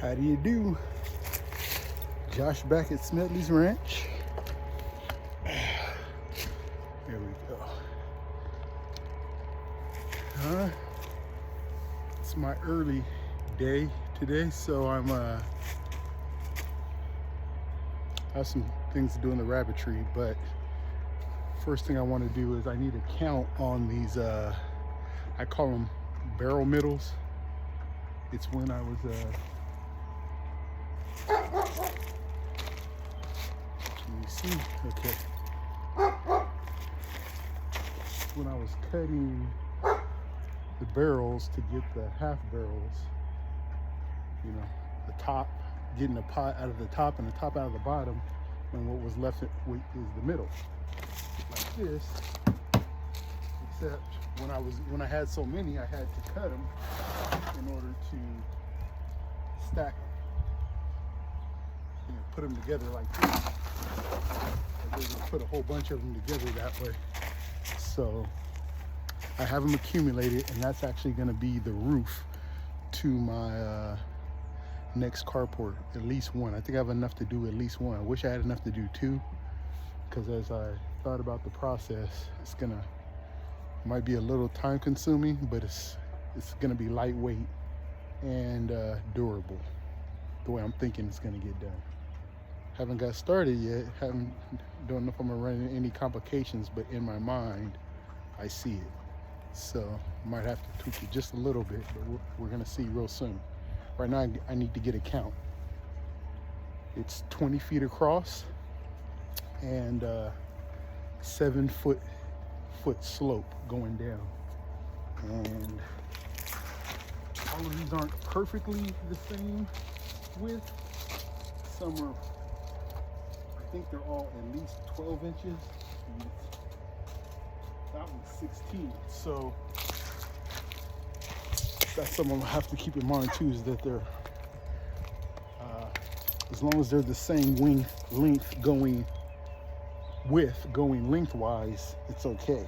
How do you do? Josh back at Smedley's Ranch. There we go. It's my early day today, so I have some things to do in the rabbitry, but first thing I want to do is I need to count on these, I call them barrel middles. It's when I was, can you see? Okay. When I was cutting the barrels to get the half barrels, you know, the top, getting the pot out of the top and the top out of the bottom, and what was left is the middle, like this. Except when I had so many, I had to cut them in order to stack them, you know, put them together like this. I was gonna put a whole bunch of them together that way. So I have them accumulated, and that's actually going to be the roof to my next carport, at least one. I think I have enough to do at least one. I wish I had enough to do two, because as I thought about the process, might be a little time consuming, but it's gonna be lightweight and durable, the way I'm thinking it's gonna get done. Haven't got started yet. Don't know if I'm gonna run into any complications, but in my mind, I see it. So might have to tweak it just a little bit, but we're gonna see real soon. Right now, I need to get a count. It's 20 feet across and 7 foot slope going down. And all of these aren't perfectly the same width. Some are, I think they're all at least 12 inches. That one's 16. So that's something I have to keep in mind too, is that they're, as long as they're the same length going lengthwise, it's okay.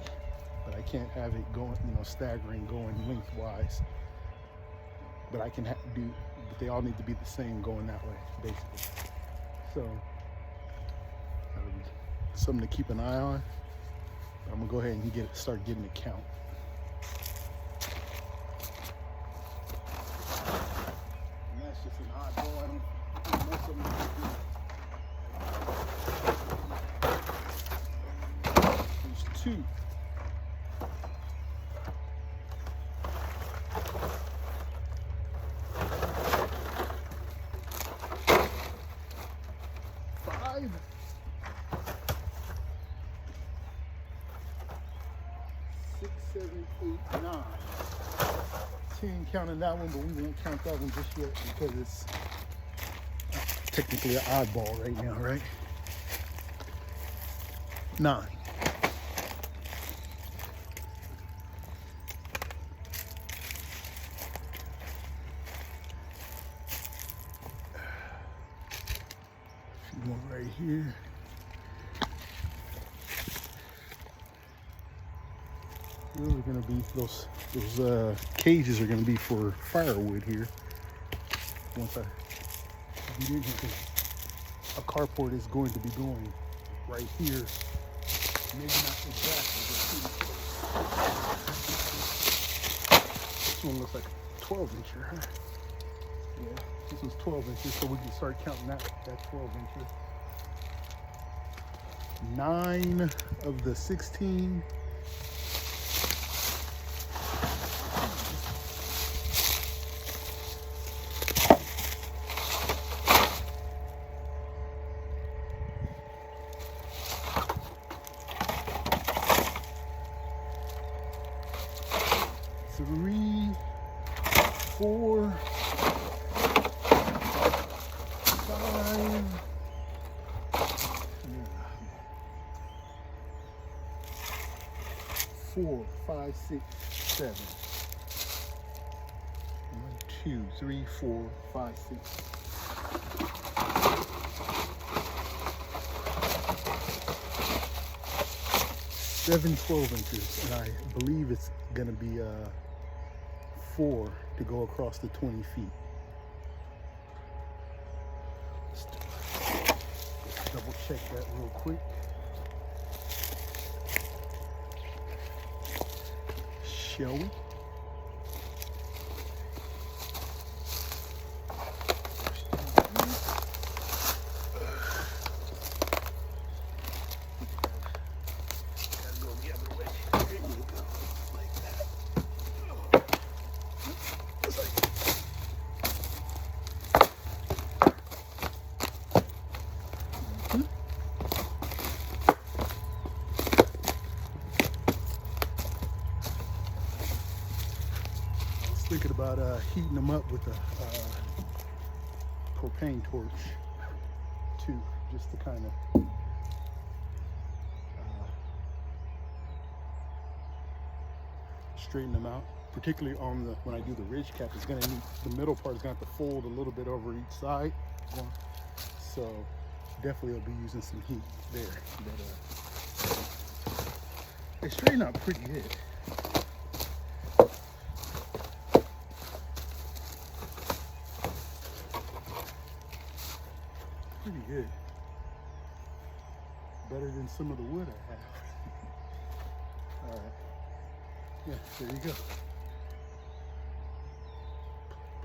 But I can't have it going, staggering going lengthwise. But I can but they all need to be the same going that way, basically. So something to keep an eye on. I'm gonna go ahead and start getting a count. And that's just an oddball. I don't mess with them. There's two. Five. 6, 7, 8, 9. 10 counting that one, but we won't count that one just yet because it's technically an oddball right now, right? 9. A few more right here. Those are going to be those cages are going to be for firewood here. Once I get in here, a carport is going to be going right here. Maybe not exactly, but pretty close. This one looks like a 12 incher, huh? Yeah, this one's 12 inches, so we can start counting that 12 inches. 9 of the 16. 3, 4, 5, 4, 5, 6, 7. 1, 2, 3, 4, 5, 6. 7 12 inches, and I believe it's gonna be 4 to go across the 20 feet. check that real quick. Shall we? Thinking about heating them up with a propane torch too, just to kind of straighten them out. Particularly on the when I do the ridge cap, it's gonna need the middle part is gonna have to fold a little bit over each side. So definitely I'll be using some heat there. But they straighten out pretty good. Pretty good. Better than some of the wood I have. All right. Yeah, there you go.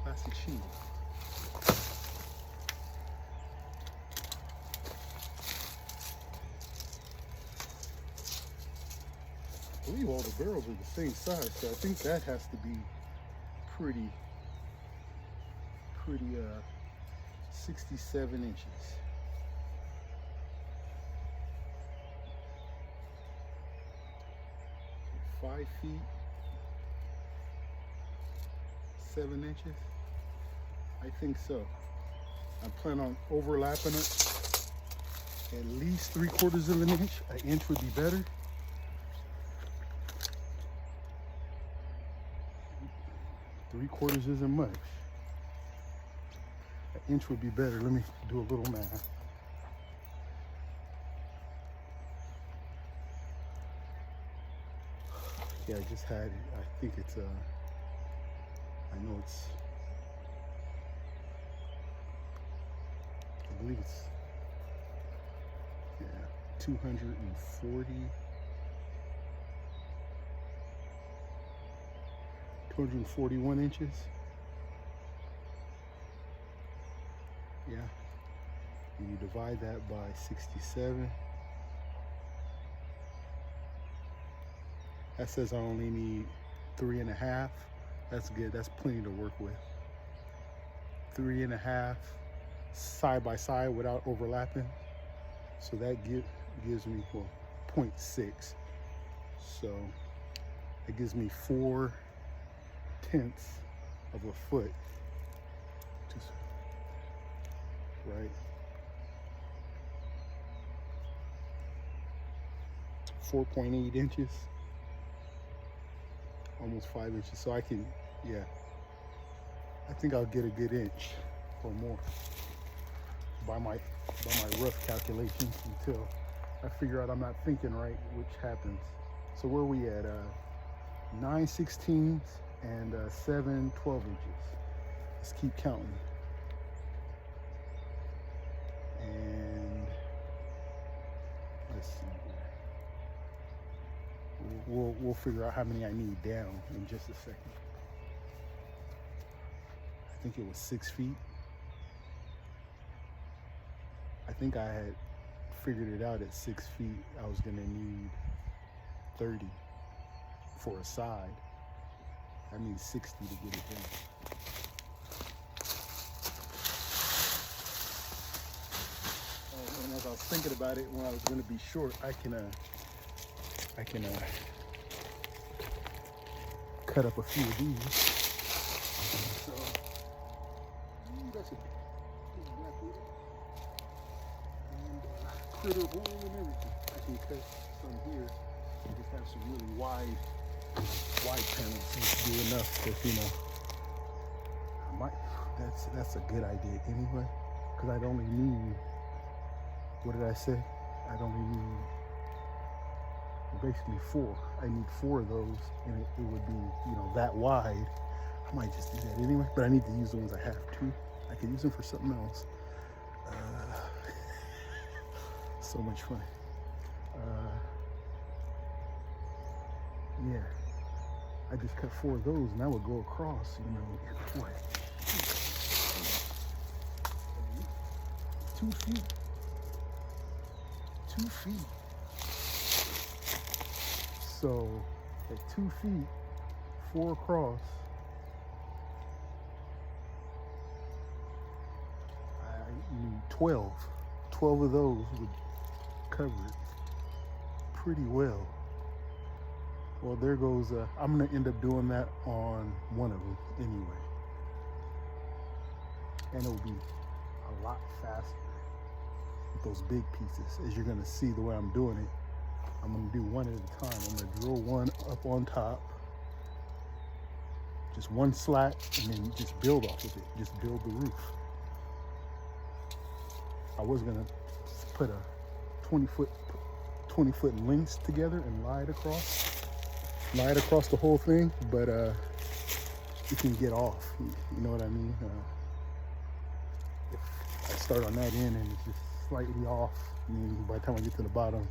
Plastic shingle. I believe all the barrels are the same size, so I think that has to be pretty 67 inches. So 5 feet, 7 inches. I think so. I plan on overlapping it at least 3/4 of an inch. An inch would be better. 3/4 isn't much. An inch would be better. Let me do a little math. Yeah, I just had, I think it's, I know it's, I believe it's, yeah, 241 inches. Yeah, and you divide that by 67. That says I only need 3.5. That's good, that's plenty to work with. 3.5 side by side without overlapping. So that gives me, well, 0.6. So it gives me 4/10 of a foot. Just, right? 4.8 inches. Almost 5 inches. So I can, yeah. I think I'll get a good inch or more by my rough calculations until I figure out I'm not thinking right, which happens. So where are we at? 9/16 and 7/12 inches. Let's keep counting. And let's see here. We'll figure out how many I need down in just a second. I think it was 6 feet. I think I had figured it out at 6 feet. I was gonna need 30 for a side. I need 60 to get it done. And as I was thinking about it, when I was gonna be short, I can cut up a few of these. So that's a black widow and critter hole and everything. I can cut some here and just have some really wide panels. Seems to be enough to, I might. That's a good idea anyway, because I'd only need. What did I say? I'd only need basically 4. I need 4 of those, and it would be, that wide. I might just do that anyway, but I need to use the ones I have too. I could use them for something else. So much fun. Yeah, I just cut 4 of those, and I would go across, you know, what, 2 feet, 2 feet. So at 2 feet, 4 across, I need 12. 12 of those would cover it pretty well. Well, there goes, I'm gonna end up doing that on one of them anyway. And it'll be a lot faster with those big pieces. As you're gonna see the way I'm doing it, I'm gonna do one at a time. I'm gonna drill one up on top, just one slat, and then just build off of it. Just build the roof. I was gonna put a 20 foot lengths together and lie it across the whole thing, but it can get off. You know what I mean? If I start on that end and it's just slightly off, I mean, by the time I get to the bottom,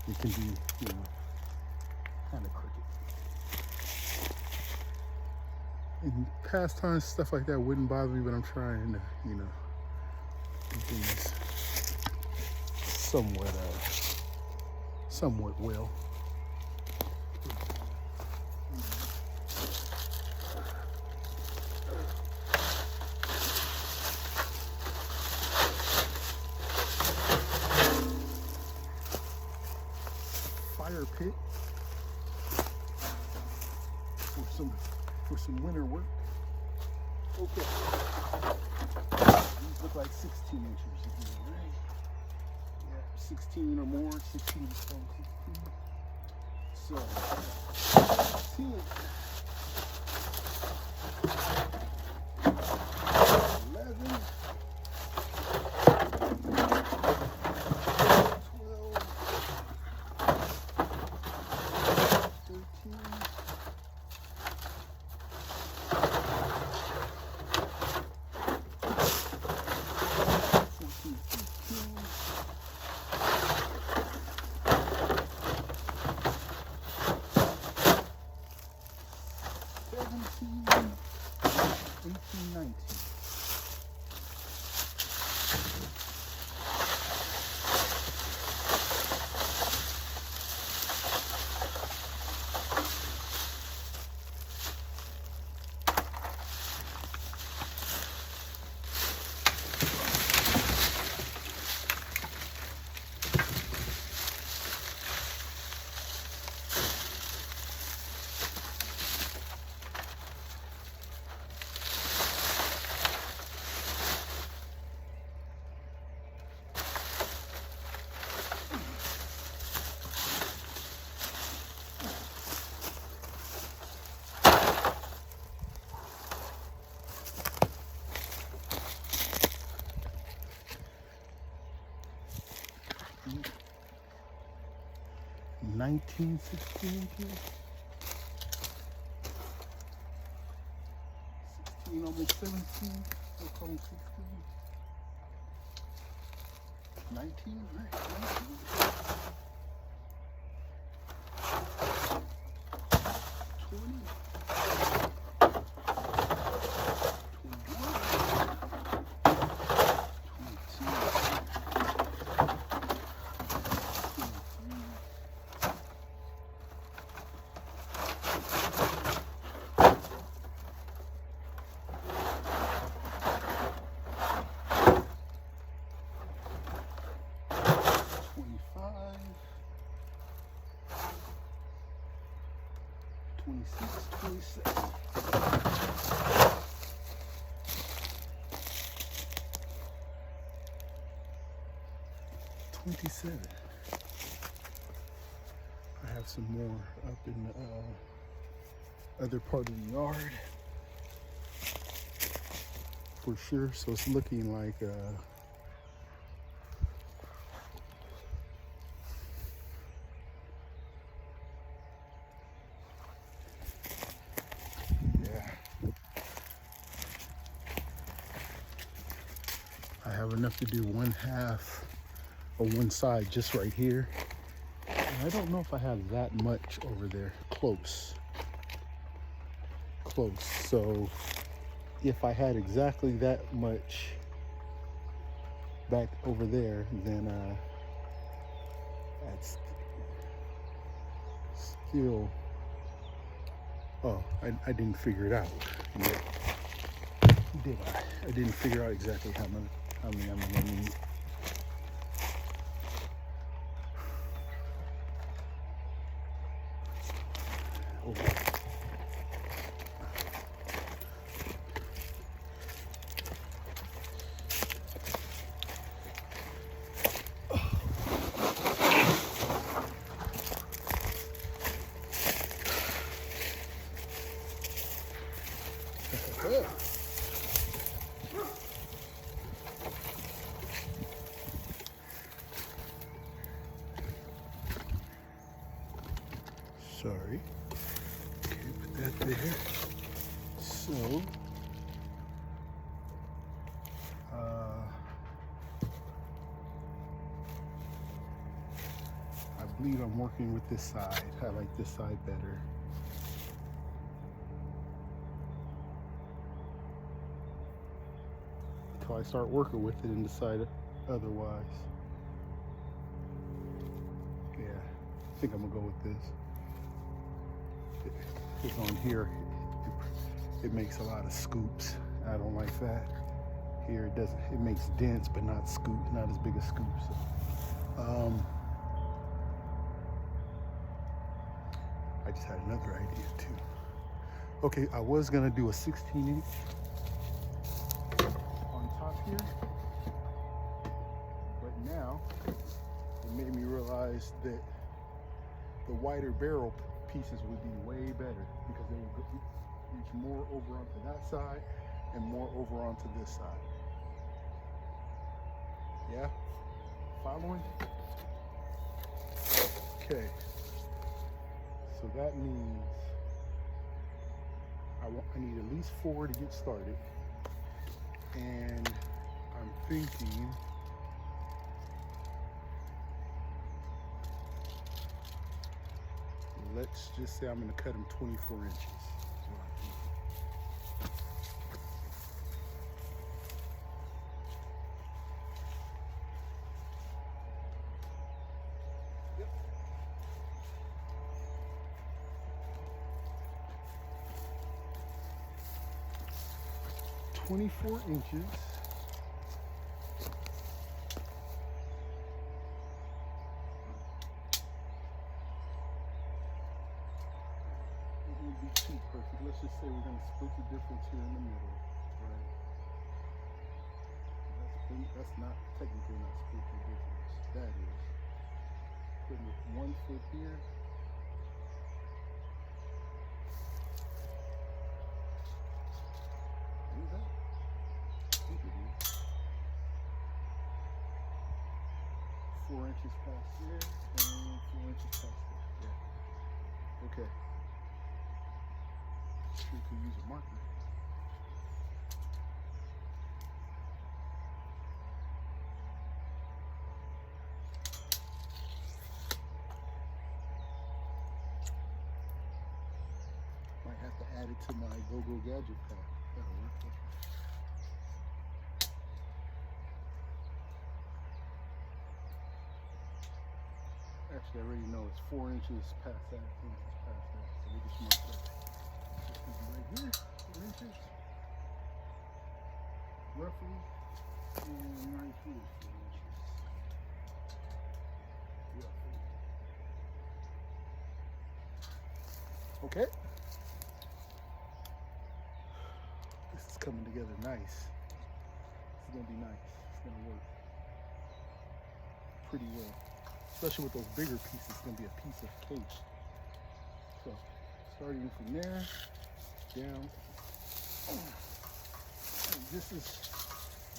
it can be, you know, kind of crooked. In past times, stuff like that wouldn't bother me, but I'm trying to, you know, do things somewhat well. Fire pit for some winter work. Okay. These look like 16 inches again, right? Yeah, 16 or more, 16 to 16. So 10, 11, 12, 13, 14, 15, 17, 18, 19. Mm. 19, 16 inches. 16, almost 17. We'll call them 16. 19, right? 19. 20. 26, 27. 27. I have some more up in the other part of the yard for sure. So it's looking like I have enough to do 1/2 on one side just right here. And I don't know if I have that much over there close. So if I had exactly that much back over there, then that's still, oh, I didn't figure it out yet, did I? I didn't figure out exactly how many I'm gonna need. Oh. Sorry. Okay, put that there. So, I believe I'm working with this side. I like this side better. Until I start working with it and decide otherwise. Yeah, I think I'm gonna go with this. It's on here, it makes a lot of scoops. I don't like that. Here it doesn't. It makes dents, but not as big as scoops. So, I just had another idea too. Okay, I was gonna do a 16-inch on top here, but now it made me realize that the wider barrel pieces would be way better because they would reach more over onto that side and more over onto this side. Yeah? Following? Okay. So that means I need at least 4 to get started. And I'm thinking let's just say I'm going to cut them 24 inches. That's what I'm thinking. Yep. 24 inches. Be too perfect. Let's just say we're going to split the difference here in the middle, right? That's not technically not split the difference. That is putting 1 foot here. Is that? I think it is. 4 inches past there and 4 inches past there. Yeah. Okay. We could use a marker. Might have to add it to my Go-Go Gadget pack. That'll work. Actually, I already know it's 4 inches past that, 4 inches past that. So we'll just mark that. It's going to be right here, 4 inches. Roughly. And right here, 4 inches. Roughly. Okay. This is coming together nice. This is going to be nice. It's going to work pretty well. Especially with those bigger pieces, it's going to be a piece of cake. So, starting from there, down. And this is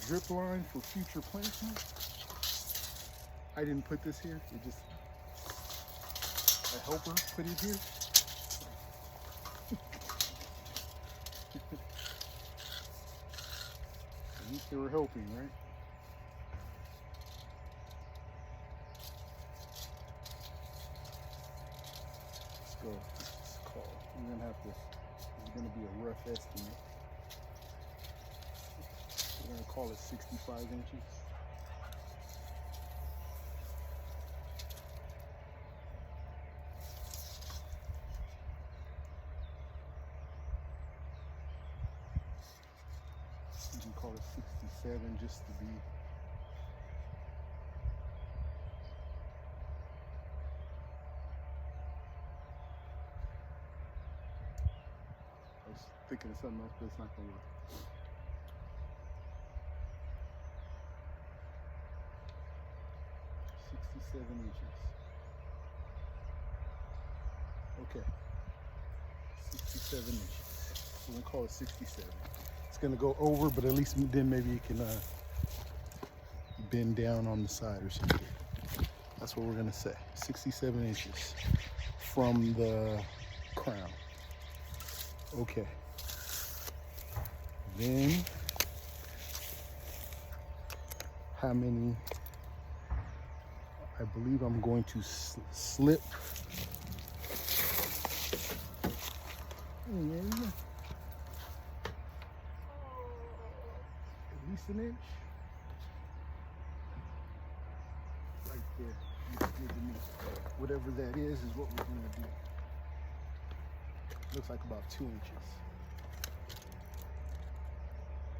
drip line for future placement. I didn't put this here. It just, a helper put it here. At least they were helping, right? So it's called, we're gonna have to, it's gonna be a rough estimate. We're gonna call it 65 inches. You can call it 67 just to be. I was thinking of something else, but it's not gonna work. Inches. Okay. 67 inches. We're gonna call it 67. It's gonna go over, but at least then maybe you can bend down on the side or something. That's what we're gonna say. 67 inches from the crown. Okay. Then how many? I believe I'm going to slip in at least an inch. Right there. Whatever that is what we're going to do. Looks like about 2 inches.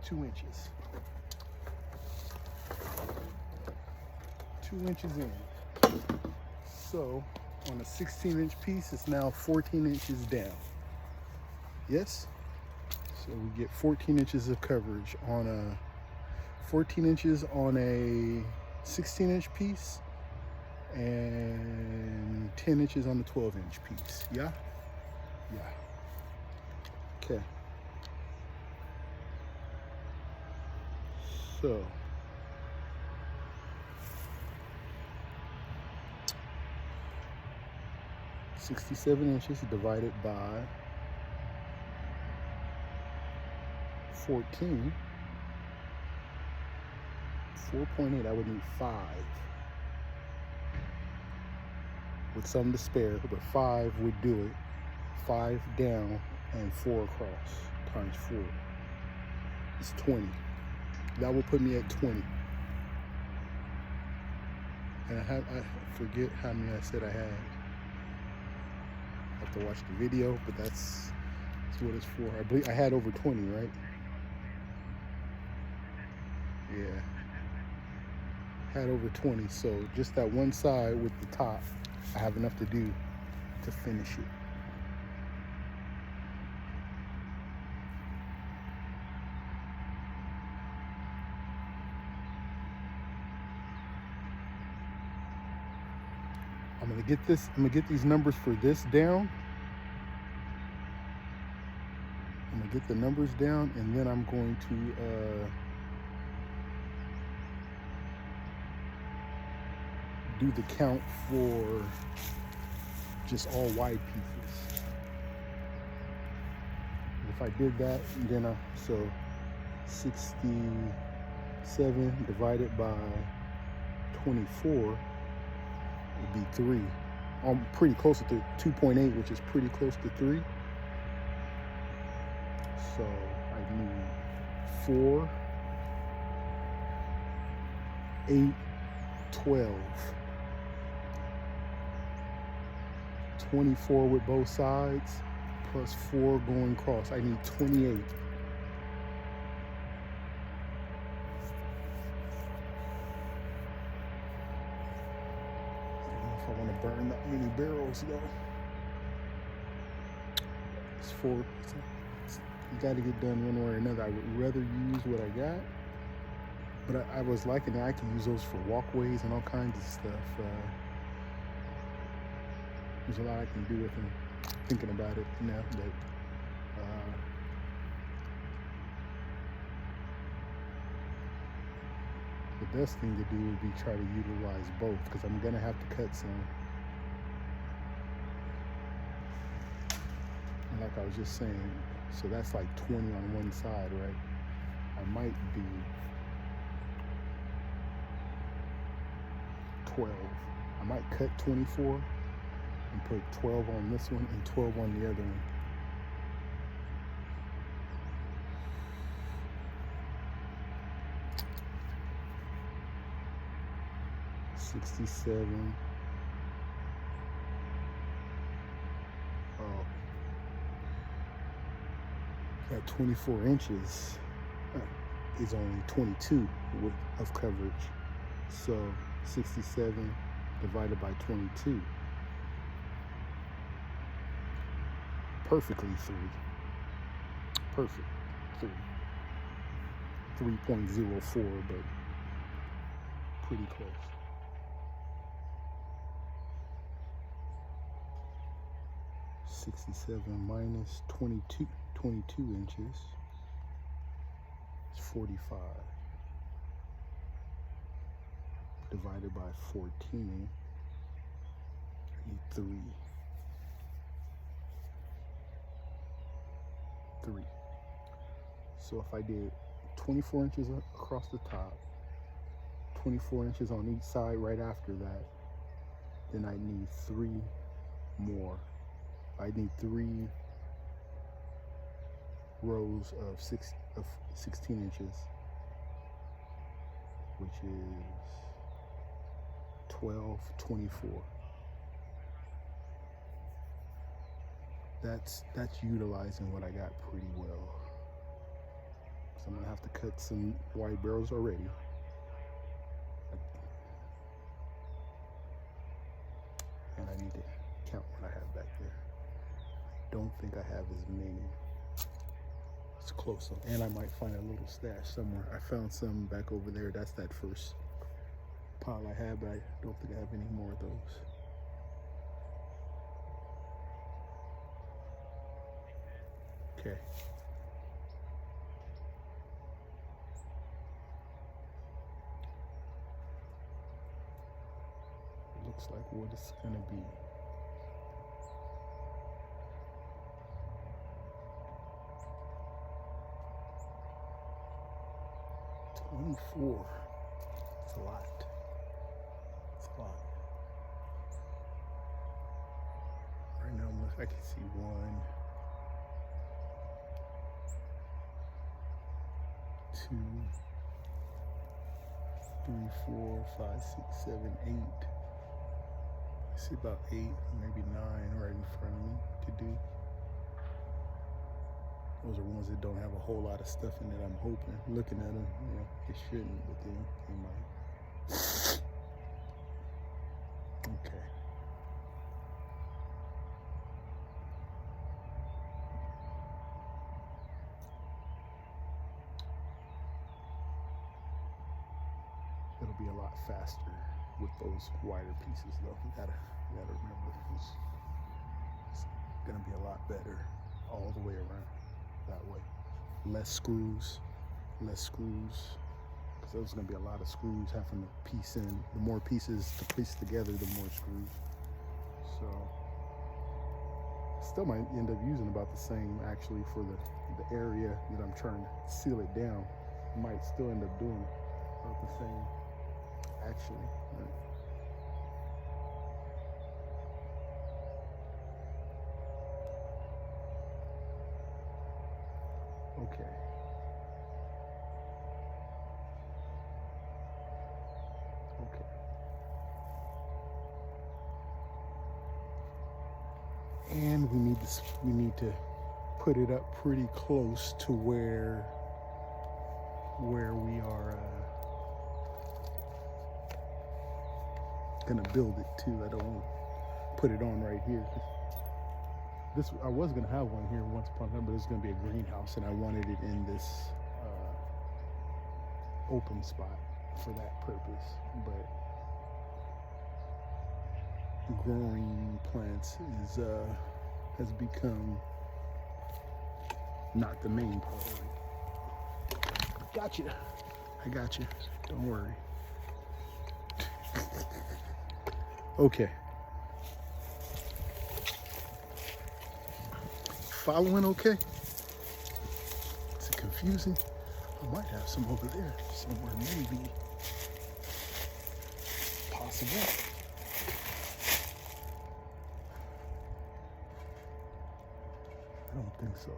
2 inches. 2 inches in. So on a 16-inch piece, it's now 14 inches down. Yes? So we get 14 inches of coverage on a 14 inches on a 16-inch piece and 10 inches on the 12-inch piece. Yeah? Yeah. Okay. So 67 inches divided by 14, 4.8, I would need 5 with some to spare, but 5 would do it. 5 down and 4 across times 4 is 20. That will put me at 20. And I forget how many I said I had. I have to watch the video, but that's what it's for. I believe I had over 20, right? Yeah. Had over 20. So just that one side with the top, I have enough to do to finish it. I'm gonna get these numbers for this down. I'm gonna get the numbers down, and then I'm going to do the count for just all wide pieces. If I did that, then so 67 divided by 24 would be 3. I'm pretty close to 2.8, which is pretty close to 3. So I need 4, 8, 12, 24 with both sides, plus 4 going across. I need 28. I want to burn that many barrels though. It's 4. You got to get done one way or another. I would rather use what I got, but I was liking that I can use those for walkways and all kinds of stuff. There's a lot I can do with them. Thinking about it now, but the best thing to do would be try to utilize both, because I'm gonna have to cut some. And like I was just saying, so that's like 20 on one side, right? I might be 12. I might cut 24 and put 12 on this one and 12 on the other one. $67. Oh, at 24 inches is only 22 of coverage. So 67 divided by 22. Perfectly 3. Perfect 3. 3.04, but pretty close. $67 minus 22 inches is 45. Divided by 14, I need 3. So if I did 24 inches across the top, 24 inches on each side right after that, then I need 3 more. I need 3 rows of 16 inches, which is 12, 24. That's utilizing what I got pretty well. So I'm gonna have to cut some white barrels already. And I need to count what I have back there. I don't think I have as many. It's close, and I might find a little stash somewhere. I found some back over there. That's that first pile I had, but I don't think I have any more of those. Okay. Looks like what it's gonna be. $24. It's a lot. It's a lot. Right now, I can see 1, 2, 3, 4, 5, 6, 7, 8. I see about 8, maybe 9 right in front of me to do. Those are ones that don't have a whole lot of stuff in it, I'm hoping. Looking at them, you know, it shouldn't, but then it might. Okay. It'll be a lot faster with those wider pieces, though. You gotta remember, it's gonna be a lot better all the way around that way. Less screws, because there's gonna be a lot of screws having to piece in. The more pieces to piece together, the more screws. So still might end up using about the same actually for the area that I'm trying to seal it down. Might still end up doing about the same actually. Right? Okay. Okay. And we need to put it up pretty close to where we are gonna build it too. I don't want to put it on right here. This, I was gonna have one here once upon a time, but it's gonna be a greenhouse, and I wanted it in this open spot for that purpose. But growing plants has become not the main priority. Gotcha. I got you. Don't worry. Okay. Following okay? Is it confusing? I might have some over there somewhere, maybe. Possible. think so, though.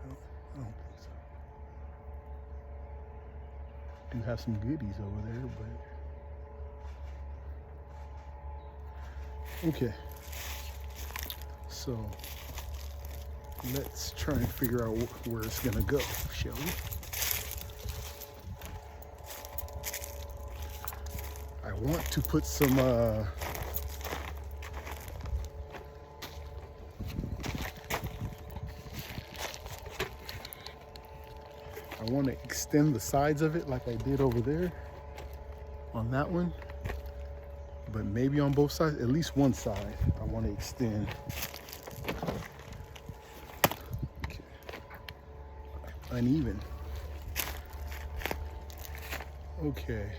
I don't think so. Do have some goodies over there, but okay. So let's try and figure out where it's gonna go, shall we? I want to put some I want to extend the sides of it like I did over there on that one, but maybe on both sides, at least one side I want to extend. Okay. Uneven. Okay.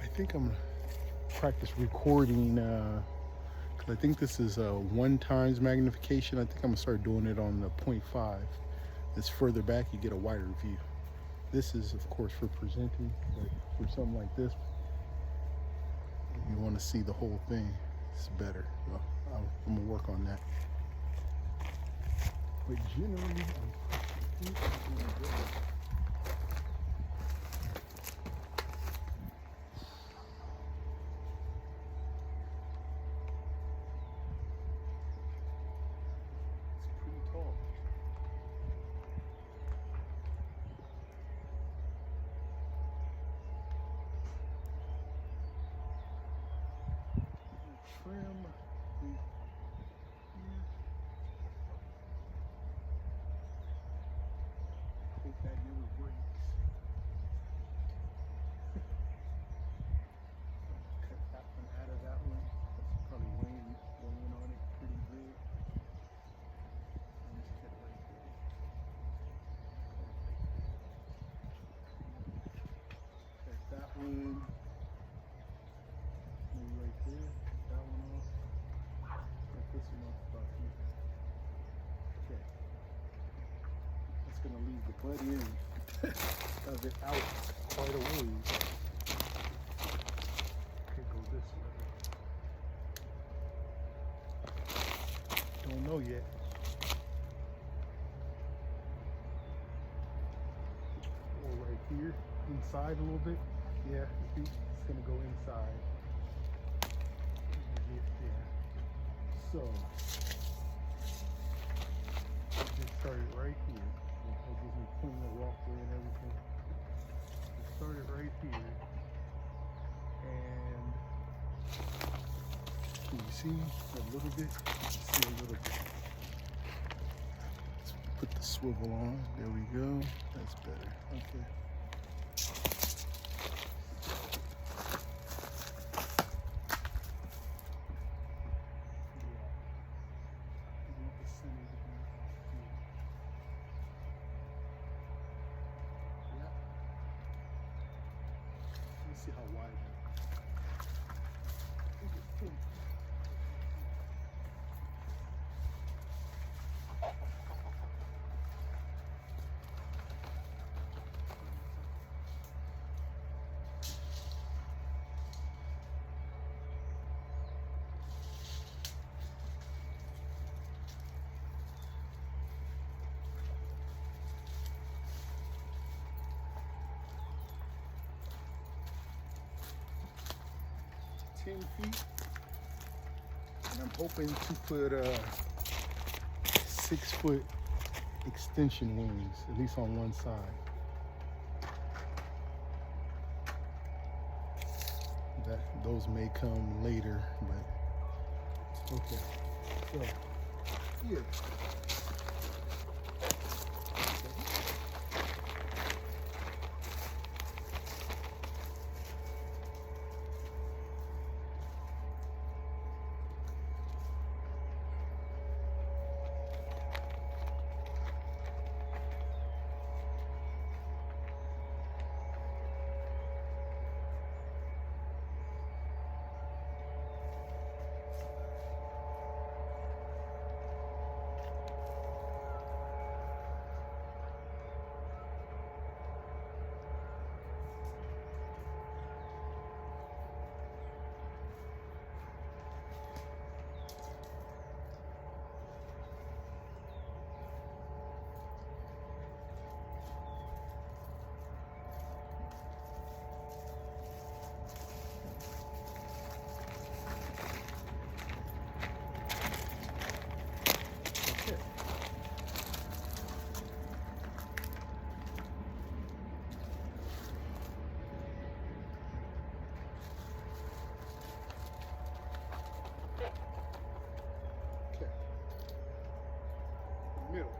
I think I'm gonna practice recording I think this is a 1x magnification. I think I'm gonna start doing it on the 0.5. It's further back, you get a wider view. This is, of course, for presenting, but for something like this, you want to see the whole thing. It's better. So I'm gonna work on that. But generally, I think I'm doing good. Trim here. Hope that never breaks. Cut that one out of that one. That's probably weighing on it pretty good. And just cut right there. Cut that one. Maybe right there. Cut that one off. Cut this one off about here. Okay. That's gonna leave the butt end of it out quite a ways. Could go this way. Don't know yet. Or right here, inside a little bit. Yeah, it's gonna go inside. Yeah. So just started right here. It gives me plenty of walkway and everything. Just started right here, and can you see a little bit? See a little bit. Let's put the swivel on. There we go. That's better. Okay. See how wide that is. 10 feet, and I'm hoping to put 6-foot extension wings, at least on one side. Those may come later, but okay. So here. middle.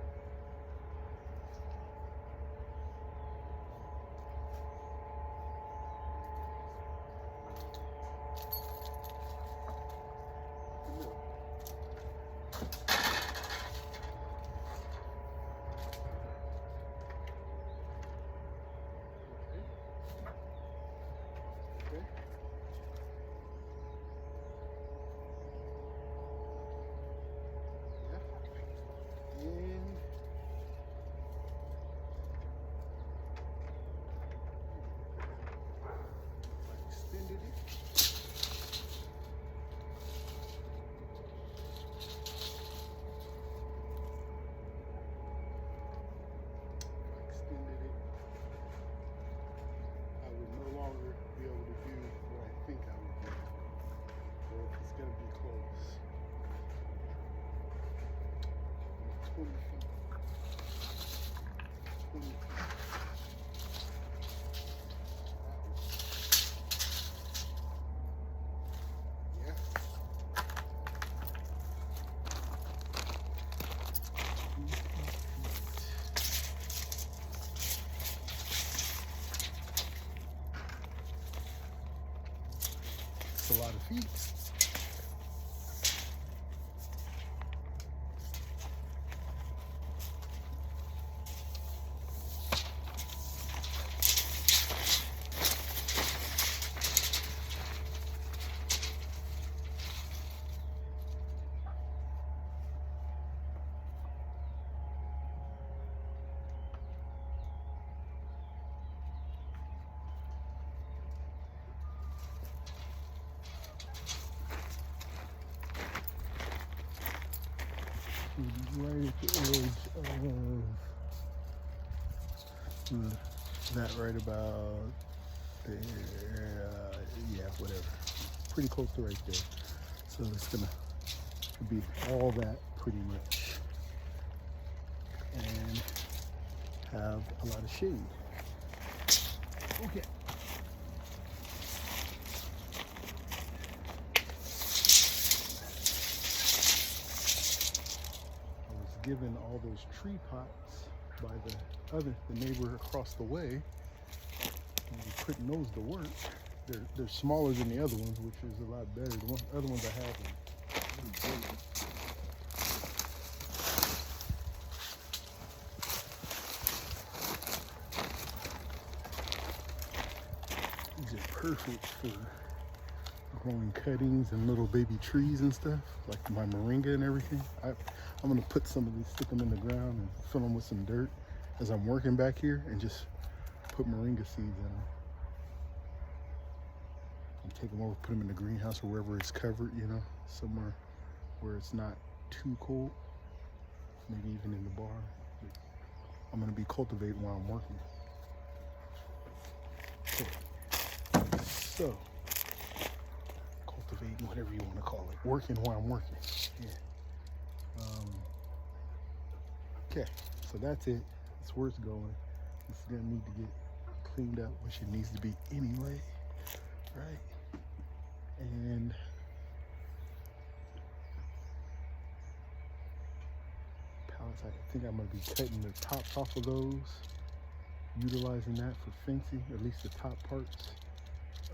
Extended it. Extended it. I would no longer be able to do what I think I would do. Or it's going to be close. 20 feet. 20 feet. It's a lot of feet. Right at the edge of that, right about there. Yeah, whatever. Pretty close to right there. So it's gonna be all that pretty much, and have a lot of shade. Okay. Given all those tree pots by the neighbor across the way, and we're putting those to work. They're smaller than the other ones, which is a lot better. The other ones I have are really big. These are perfect for growing cuttings and little baby trees and stuff, like my moringa and everything. I'm gonna put some of these, stick them in the ground and fill them with some dirt as I'm working back here, and just put moringa seeds in them. And take them over, put them in the greenhouse or wherever it's covered, you know, somewhere where it's not too cold, maybe even in the barn. But I'm gonna be cultivating while I'm working. Okay. So, cultivating, whatever you want to call it, working while I'm working. Yeah. Okay, so that's it. That's where it's going. It's gonna need to get cleaned up, which it needs to be anyway, right? And pallets, I think I'm gonna be cutting the tops off of those, utilizing that for fencing, at least the top parts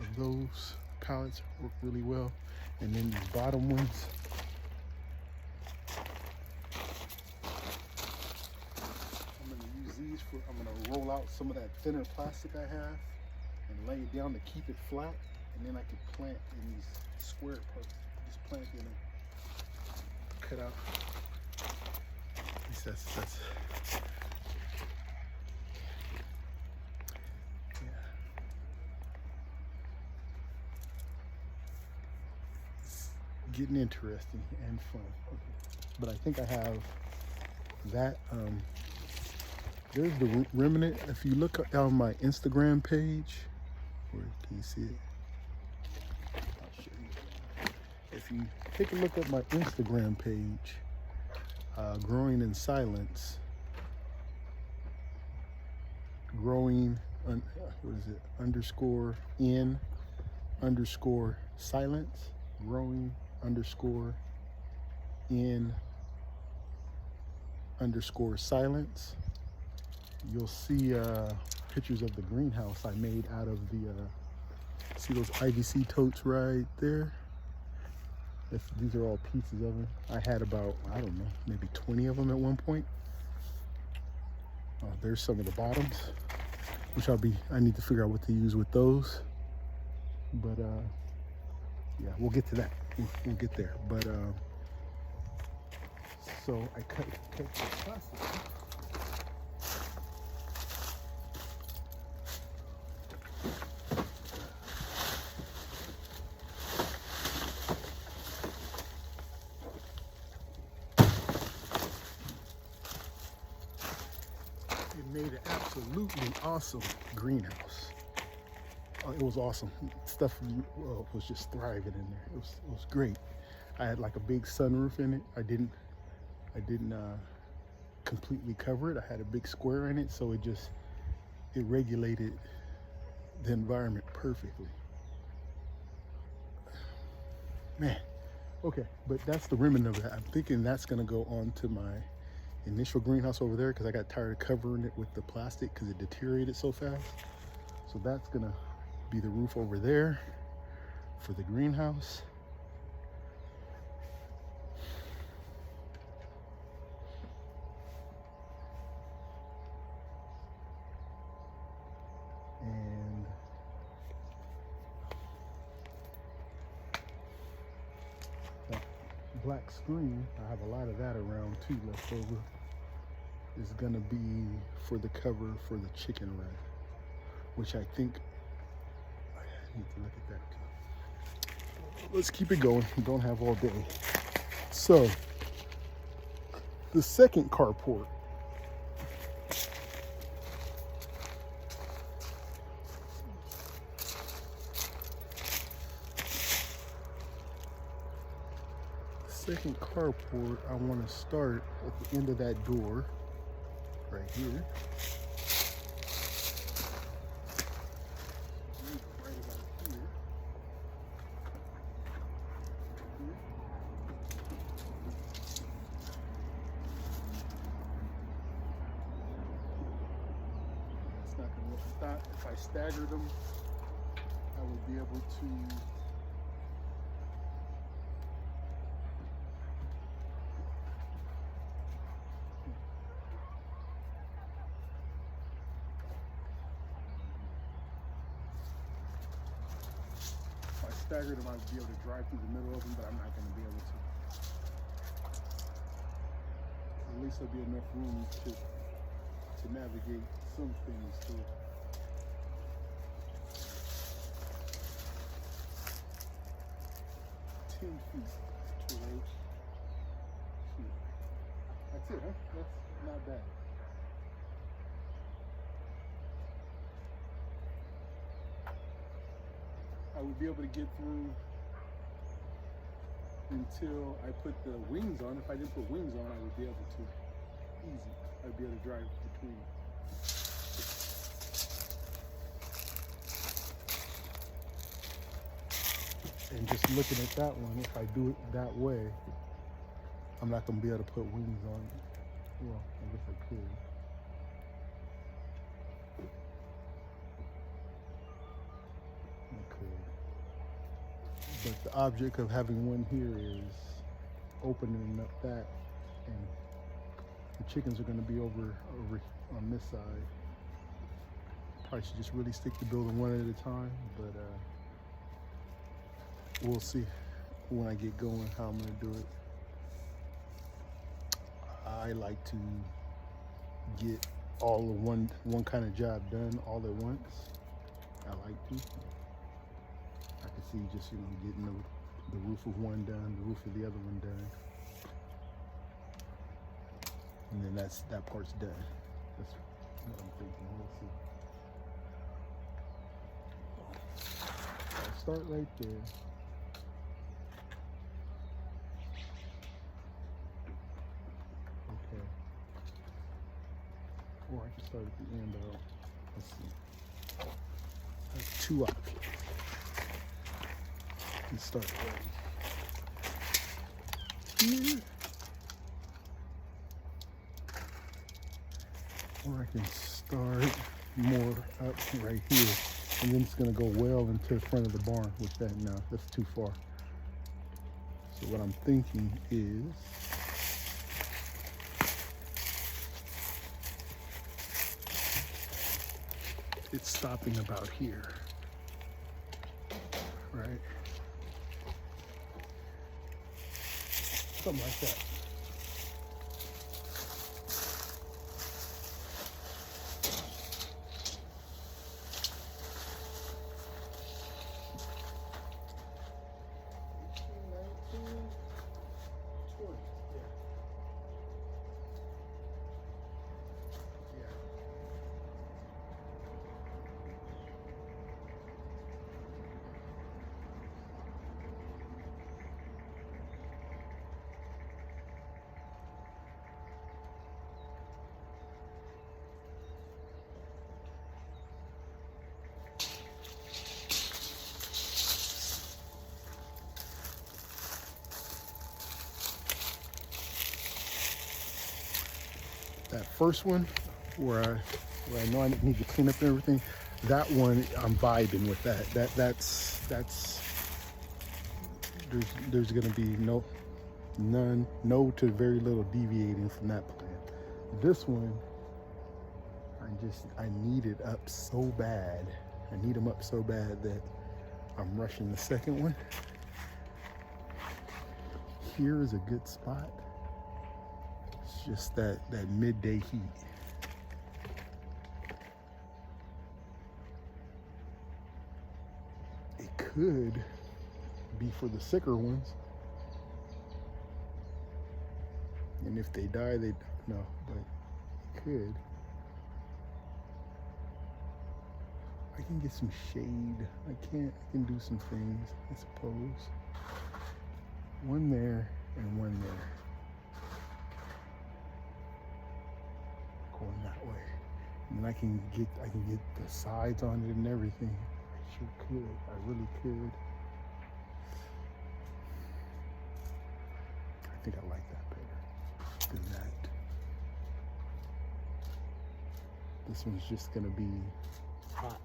of those pallets work really well. And then these bottom ones, I'm gonna roll out some of that thinner plastic I have and lay it down to keep it flat, and then I can plant in these square parts. Just plant in and cut out. At least that's yeah. It's getting interesting and fun. Okay. But I think I have that. There's the remnant. If you look on my Instagram page, where can you see it? I'll show you. If you take a look at my Instagram page, Growing in Silence, growing, what is it? Underscore in underscore silence, growing underscore in underscore silence. You'll see pictures of the greenhouse I made out of the, see those IVC totes right there? These are all pieces of them. I had about, I don't know, maybe 20 of them at one point. There's some of the bottoms, which I need to figure out what to use with those. But yeah, we'll get to that. We'll get there. But so I cut the plastic. It made an absolutely awesome greenhouse. It was awesome. Stuff was just thriving in there. It was great. I had like a big sunroof in it. I didn't completely cover it. I had a big square in it, so it regulated the environment perfectly. Man, okay, but that's the remnant of that. I'm thinking that's gonna go on to my initial greenhouse over there because I got tired of covering it with the plastic because it deteriorated so fast. So that's gonna be the roof over there for the greenhouse. And that black screen, I have a lot of that around too left over, is gonna be for the cover for the chicken run, which I think I need to look at that too. Let's keep it going. We don't have all day. So the second carport, I want to start at the end of that door right here. Right about here. It's not going to look. I thought if I staggered them, I would be able to staggered them, I would be able to drive through the middle of them, but I'm not going to be able to. At least there'll be enough room to navigate some things through. $10 feet to roach. That's it, huh? That's not bad. I would be able to get through until I put the wings on. If I didn't put wings on, I would be able to. Easy. I'd be able to drive between. And just looking at that one, if I do it that way, I'm not going to be able to put wings on it. Well, I guess I could. But the object of having one here is opening up that, and the chickens are going to be over on this side. Probably should just really stick to building one at a time, but we'll see when I get going how I'm going to do it. I like to get all of one kind of job done all at once. I like to. I can see just, getting the roof of one done, the roof of the other one done. And then that part's done. That's what I'm thinking. We'll see. I'll start right there. Okay. Or I can start at the end though. Let's see. That's two options. Let's start right here. Or I can start more up right here. And then it's gonna go well into the front of the barn, which that's too far. So what I'm thinking is it's stopping about here, right? Something like that. That first one, where I know I need to clean up everything, that one I'm vibing with that. That's there's gonna be no to very little deviating from that plan. This one, I need it up so bad. I need them up so bad that I'm rushing the second one. Here is a good spot. It's just that midday heat. It could be for the sicker ones. And if they die, they no, but it could. I can get some shade. I can do some things, I suppose. One there and one there. Going that way. And then I can get the sides on it and everything. I sure could. I really could. I think I like that better than that. This one's just gonna be hot.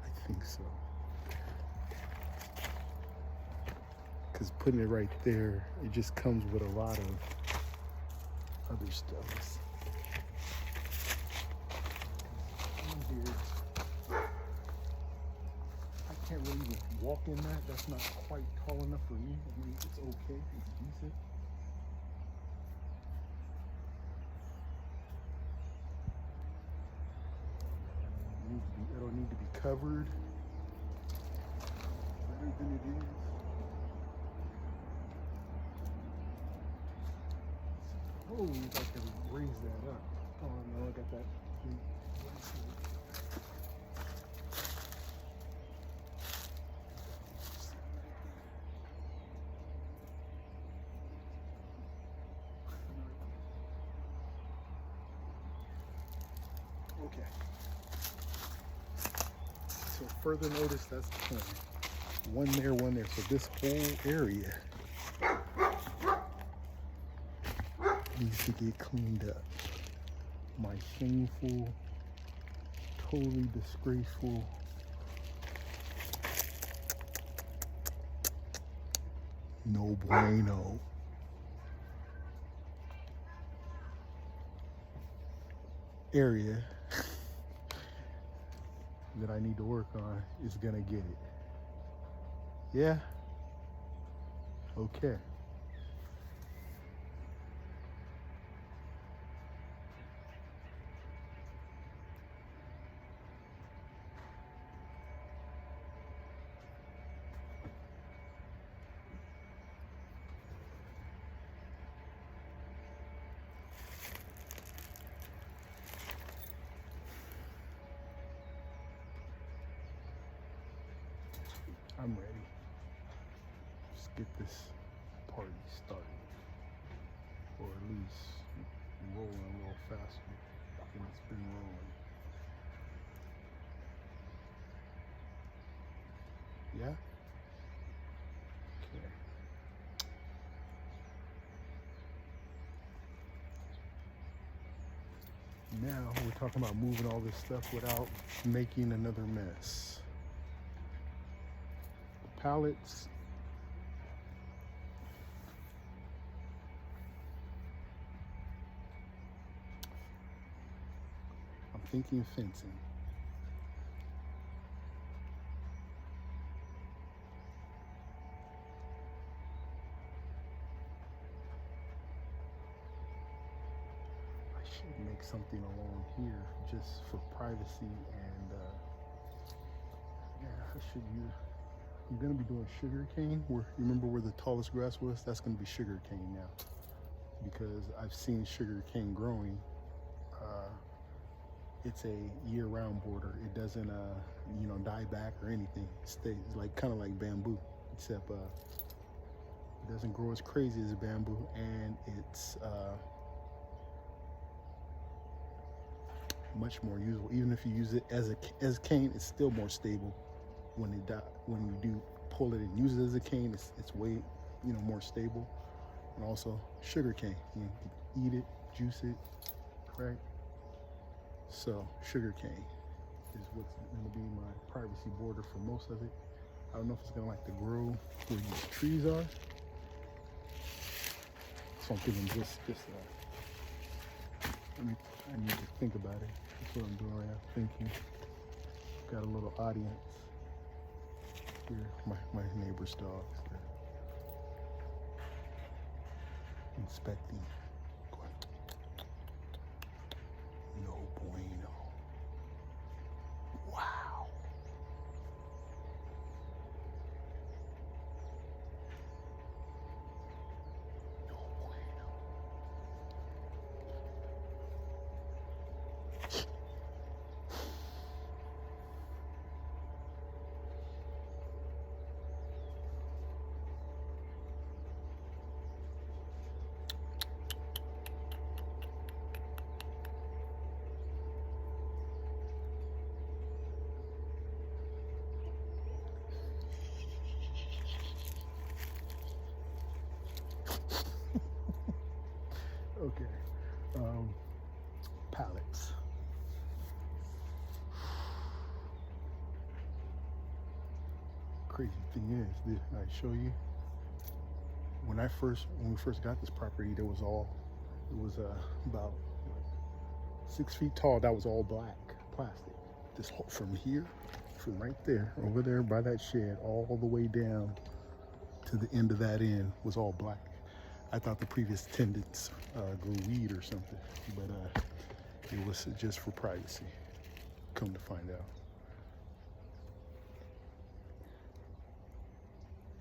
I think so. Because putting it right there, it just comes with a lot of other stuff. I can't really even walk in that. That's not quite tall enough for me. I mean, it's okay. It's decent. It'll need to be covered better than it is. Oh, if I can raise that up. Oh no, I got that. Okay. So further notice, that's the plan. One there, one there. So this whole area needs to get cleaned up. My shameful, totally disgraceful, no bueno area that I need to work on is gonna get it. Yeah? Okay. I'm ready. Just get this party started. Or at least rolling a little faster than it's been rolling. Yeah? Okay. Now we're talking about moving all this stuff without making another mess. The pallets. I'm thinking fencing. Make something along here just for privacy and yeah, I should use. I'm gonna be doing sugar cane. Where you remember where the tallest grass was? That's gonna be sugar cane now because I've seen sugar cane growing. It's a year-round border. It doesn't you know, die back or anything. It stays like kind of like bamboo, except it doesn't grow as crazy as bamboo, and it's much more usable. Even if you use it as cane, it's still more stable. When you do pull it and use it as a cane, it's way, you know, more stable. And also sugar cane, you can eat it, juice it, right? So sugar cane is what's going to be my privacy border for most of it. I don't know if it's going to like to grow where these trees are. So I'm thinking just I need to think about it. That's what I'm doing right now, thinking. Got a little audience here. My neighbor's dogs. They're inspecting. Going, no bueno. Wow. No bueno. Okay. Pallets. Crazy thing is, did I show you? When we first got this property, it was about 6 feet tall. That was all black plastic. This whole, from here, from right there, over there by that shed, all the way down to the end of that end was all black. I thought the previous tenants grew weed or something, but it was just for privacy. Come to find out.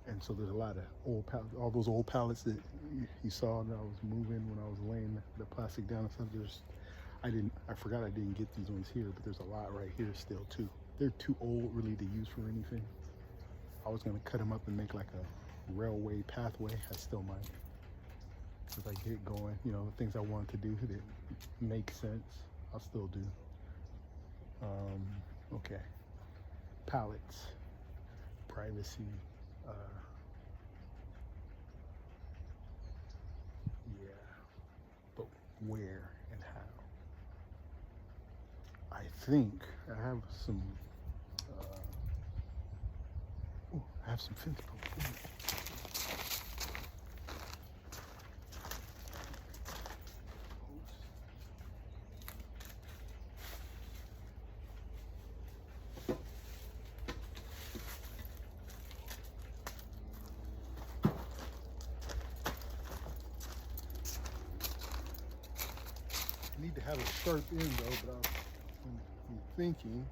And so there's a lot of old pallets, all those old pallets that you saw that I was moving when I was laying the plastic down and stuff. I forgot I didn't get these ones here, but there's a lot right here still too. They're too old really to use for anything. I was gonna cut them up and make like a railway pathway. I still might. As I get going, you know, the things I wanted to do that make sense, I'll still do. Okay. Pallets, privacy, yeah, but where and how? I think I have some, fence posts. Need to have a sharp end though, but I'm thinking,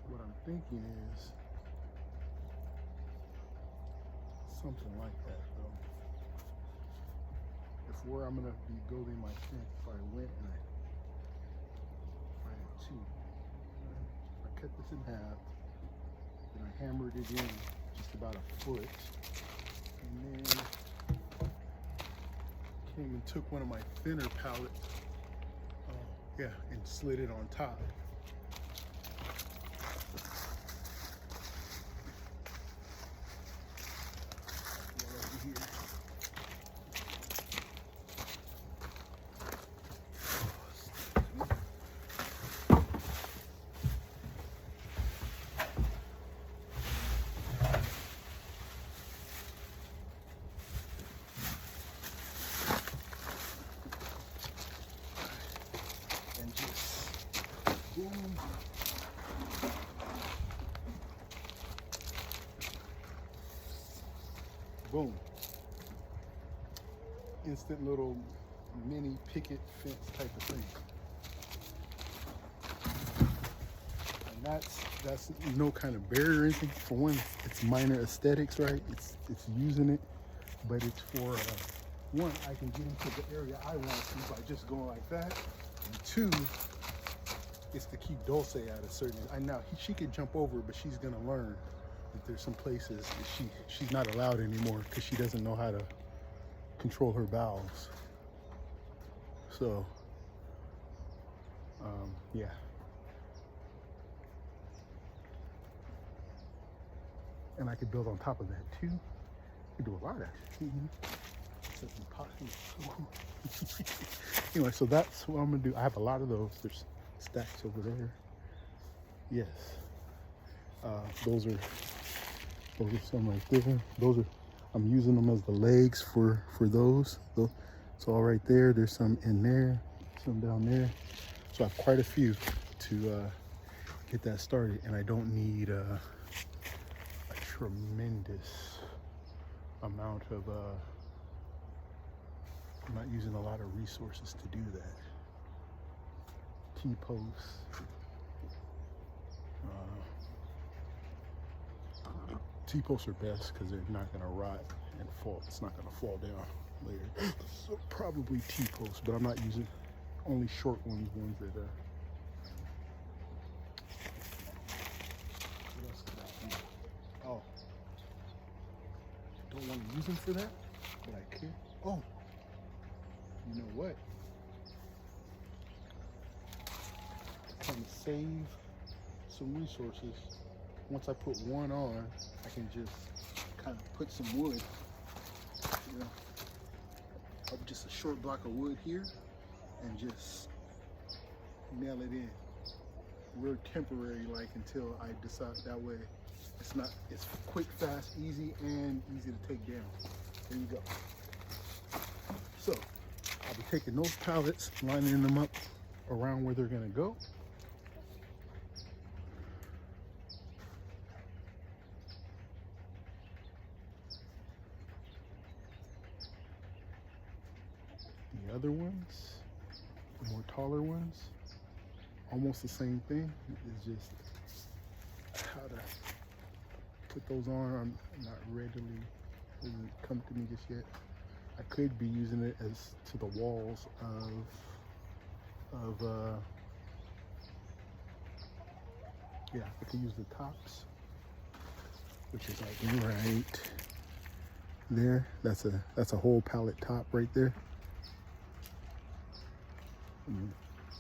what I'm thinking is something like that though. If where I'm gonna be building my fence, if I went and I had two, I cut this in half, then I hammered it in just about a foot, and then came and took one of my thinner pallets, yeah, and slid it on top. Boom. Instant little mini picket fence type of thing. And that's no kind of barrier or anything. For one, it's minor aesthetics, right? It's using it, but it's for one, I can get into the area I want to by just going like that. And two, it's to keep Dulce at a certain. She can jump over, but she's gonna learn that there's some places that she's not allowed anymore because she doesn't know how to control her bowels. So, yeah. And I could build on top of that too. I could do a lot actually. Anyway, so that's what I'm gonna do. I have a lot of those. There's stacks over there. Yes. Those are some right there. I'm using them as the legs for those. It's all right there. There's some in there, some down there. So I have quite a few to get that started, and I don't need a tremendous amount of. I'm not using a lot of resources to do that. T-posts. T-posts are best because they're not going to rot and fall. It's not going to fall down later. So probably T-posts, but I'm not using only short ones that what else could I do? Oh, don't want to use them for that, but I could. Oh, you know what? Trying to save some resources. Once I put one on, I can just kind of put some wood, just a short block of wood here, and just nail it in. Real temporary, like until I decide. That way, it's quick, fast, easy, and easy to take down. There you go. So I'll be taking those pallets, lining them up around where they're gonna go. The other ones, the more taller ones, almost the same thing. It's just how to put those on. I'm not readily, doesn't come to me just yet. I could be using it as to the walls of yeah, I could use the tops, which is like right there. That's a whole pallet top right there.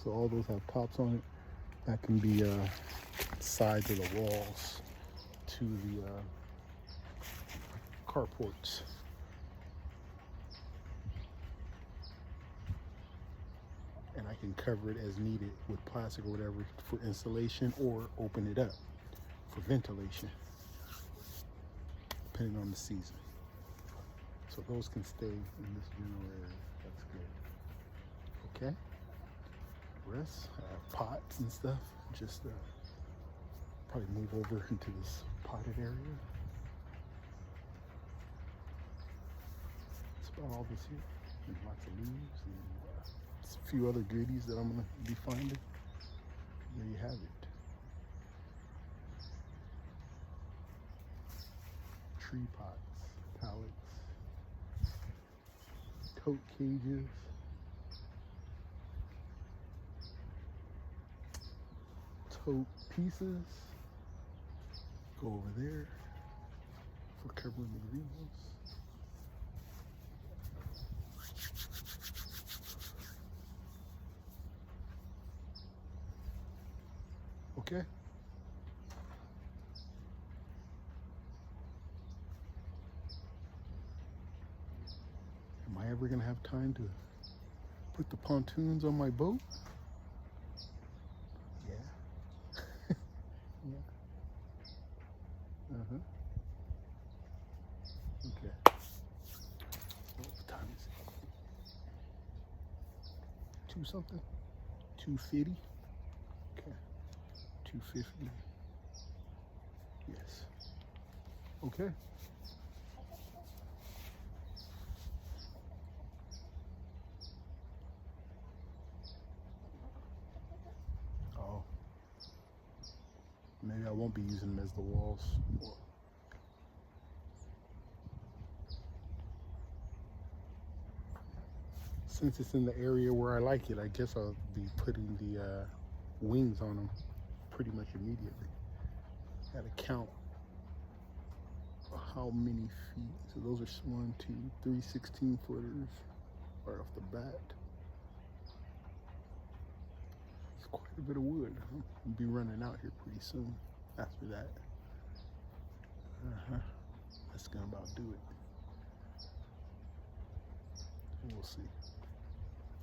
So all those have tops on it. That can be sides of the walls to the carports. And I can cover it as needed with plastic or whatever for insulation, or open it up for ventilation, depending on the season. So those can stay in this general area. That's good. Okay. Rest, pots and stuff. Just probably move over into this potted area. That's about all this here. And lots of leaves and a few other goodies that I'm gonna be finding. There you have it. Tree pots, pallets, tote cages. Tote pieces go over there for covering the greenhouse. Okay. Am I ever gonna have time to put the pontoons on my boat? Okay. What time is it? 2 something? 2:50? Okay. 2:50. Yes. Okay. won't be using them as the walls. Since it's in the area where I like it, I guess I'll be putting the wings on them pretty much immediately. Gotta count how many feet. So those are 1, 2, 3 16-footers right off the bat. It's quite a bit of wood. I'll be running out here pretty soon after that. That's gonna about do it. We'll see.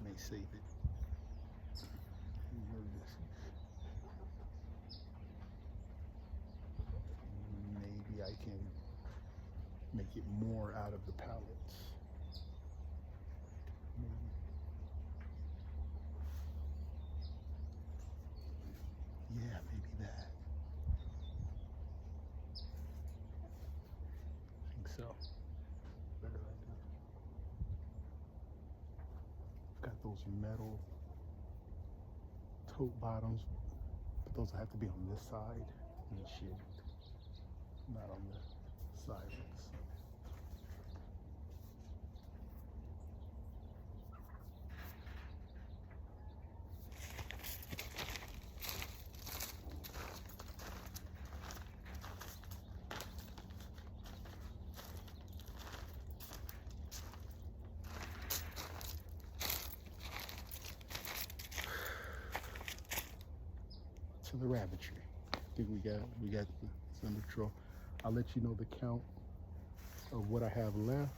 May save it. Maybe I can make it more out of the pallets. Maybe. Yeah, maybe that. I think so. Better idea. Got those metal tote bottoms, but those have to be on this side and shit, not on the sides. To the rabbitry. I think we got it's under control. I'll let you know the count of what I have left.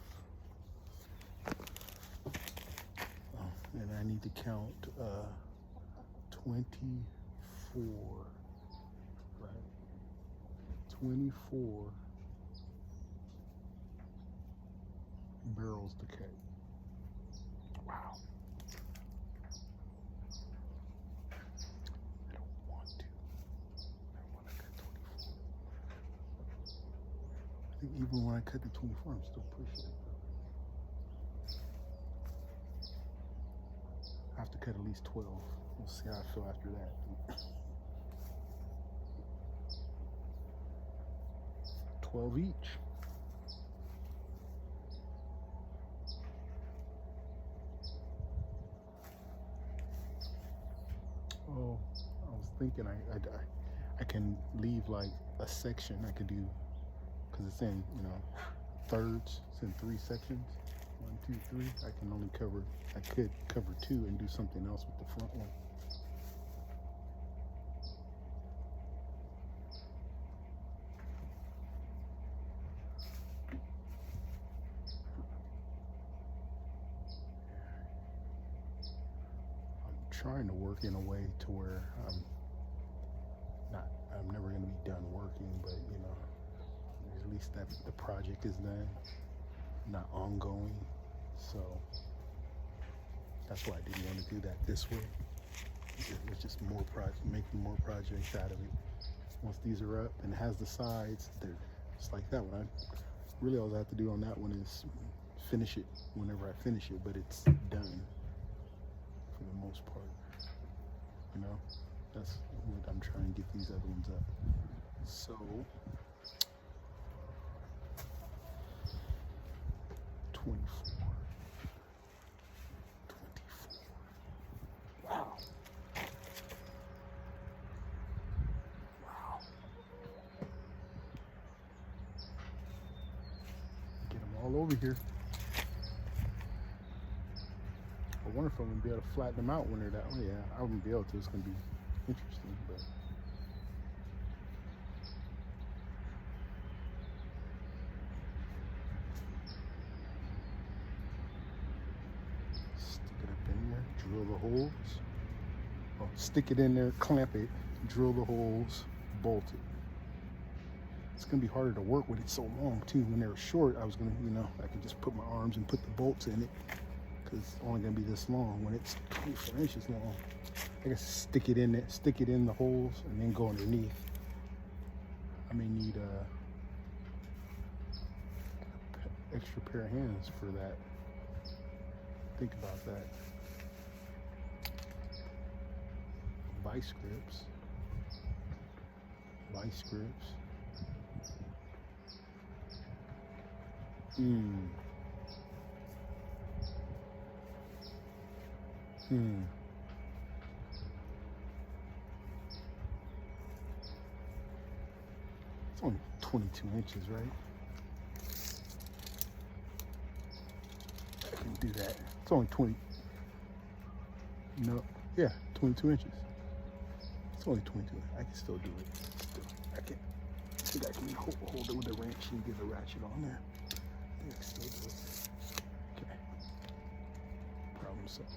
And I need to count 24, right? 24 barrels to carry. Wow. I think even when I cut the 24, I'm still pushing it. I have to cut at least 12. We'll see how I feel after that. 12 each. Oh, I was thinking I can leave like a section I could do, because it's in, you know, thirds. It's in 3 sections. 1, 2, 3. I could cover 2 and do something else with the front one. I'm trying to work in a way to where I'm never going to be done working, but you know, at least that the project is done, not ongoing. So that's why I didn't want to do that this way. It was just more making more projects out of it. Once these are up and it has the sides, they're just like that one. Really all I have to do on that one is finish it whenever I finish it, but it's done for the most part. You know, that's what I'm trying to get these other ones up. So 24. Wow. Wow. Get them all over here. I wonder if I'm gonna be able to flatten them out when they're that. Oh yeah, I wouldn't be able to. It's gonna be interesting, but. Drill the holes. Well, stick it in there, clamp it, drill the holes, bolt it. It's gonna be harder to work with it so long too. When they're short, I was gonna, you know, I could just put my arms and put the bolts in it, because it's only gonna be this long. When it's 24 inches long, I guess stick it in it, stick it in the holes, and then go underneath. I may need a extra pair of hands for that. Think about that. Vice vice grips. Hmm. It's only 22 inches, right? I can do that. It's only 20. No, yeah, 22 inches. It's only 22. I can still do it. I think I can hold it with a wrench and get a ratchet on there. I think I can still do it. Okay. Problem solved.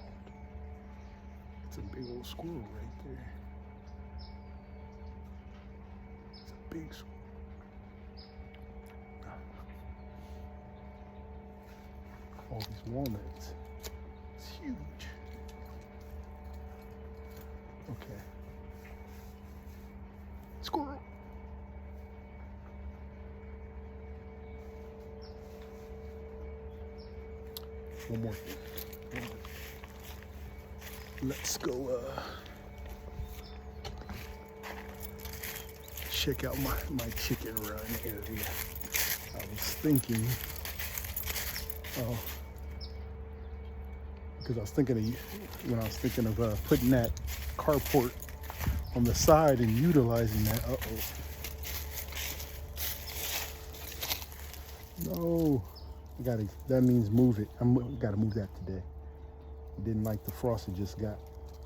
It's a big old squirrel right there. It's a big squirrel. All these walnuts. It's huge. Okay. Squirrel. One more thing. Let's go check out my chicken run area. I was thinking, because I was thinking of when I was thinking of putting that carport on the side and utilizing that. No, that means move it. Gotta move that today. Didn't like the frost it just got.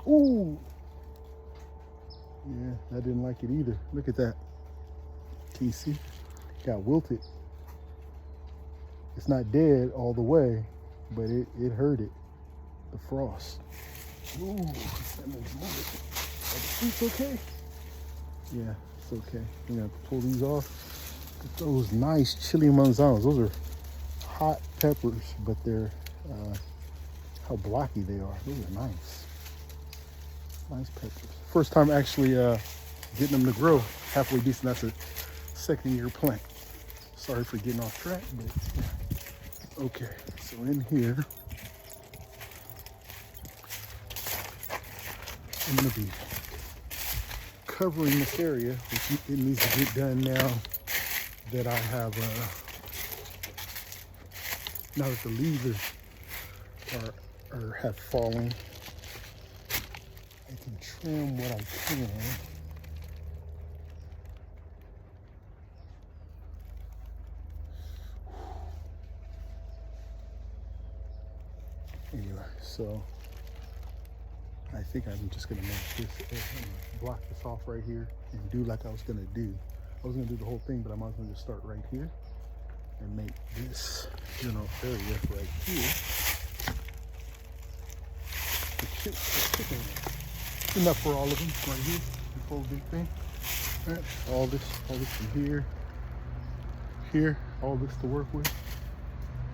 Ooh, yeah, I didn't like it either. Look at that. Can you see? Got wilted. It's not dead all the way, but it hurt it. The frost. Ooh, that means move it. Are the fruits okay? Yeah, it's okay. I'm gonna pull these off. Look at those nice chili manzanos. Those are hot peppers, but they're how blocky they are. Those are nice. Nice peppers. First time actually getting them to grow halfway decent. That's a second-year plant. Sorry for getting off track, but yeah. Okay, so in here, I'm gonna be covering this area, which it needs to get done now that I have, now that the leaves have fallen. I can trim what I can. Anyway, so I think I'm just gonna make this, block this off right here and do like I was gonna do. I was gonna do the whole thing, but I might as well just start right here and make this general area right here. The chicken. Enough for all of them right here. The whole big thing. All right, all this from here, all this to work with.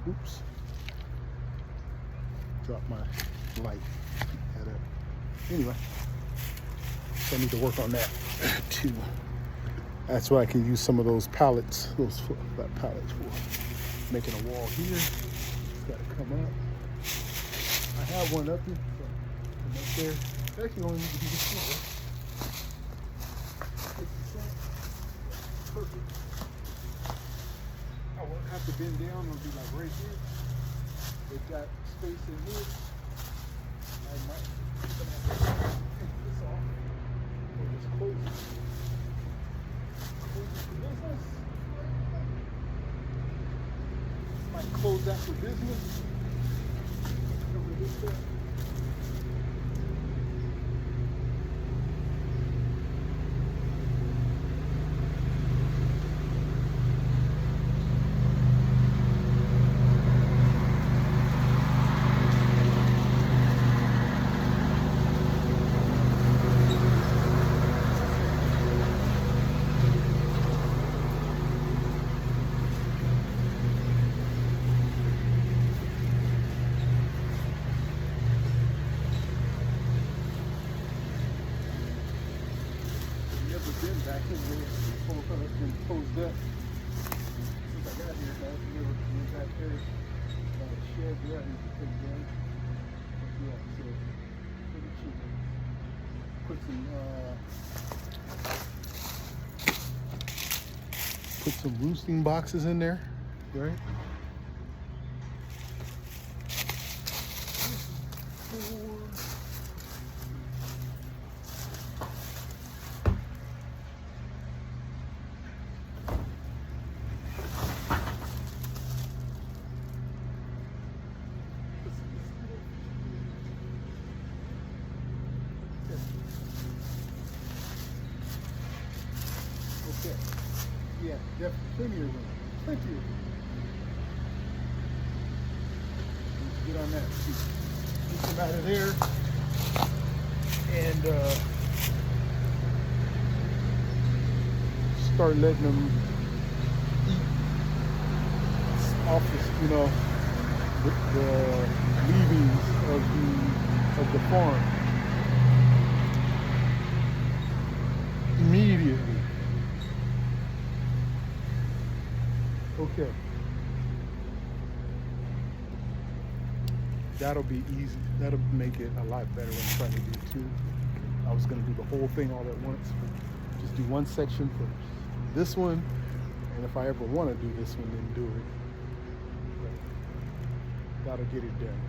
Oops. Drop my light. Anyway, so I need to work on that too. That's why I can use some of those pallets, those flat pallets for making a wall here. It's got to come up. I have one up here, so come up there. Actually, only need to be this small. Perfect. I won't have to bend down. It'll be like right here. They've got space in here. I might take this off or just close it. Close it for business. Might close that for business. Cover this up. Back in there, the whole thing has been closed up since I got here. I never been back there. Shed there, I need to take down. But yeah, so pretty cheap. Put some Put some roosting boxes in there, right? Okay. Yeah, definitely plenty of room. Plenty of room. Let's get on that too. Get them out of there. And start letting them eat off the, the leavings of the farm immediately. Okay. That'll be easy. That'll make it a lot better when I'm trying to do two. I was gonna do the whole thing all at once, but just do one section first. This one, and if I ever want to do this one, then do it. But that'll get it done.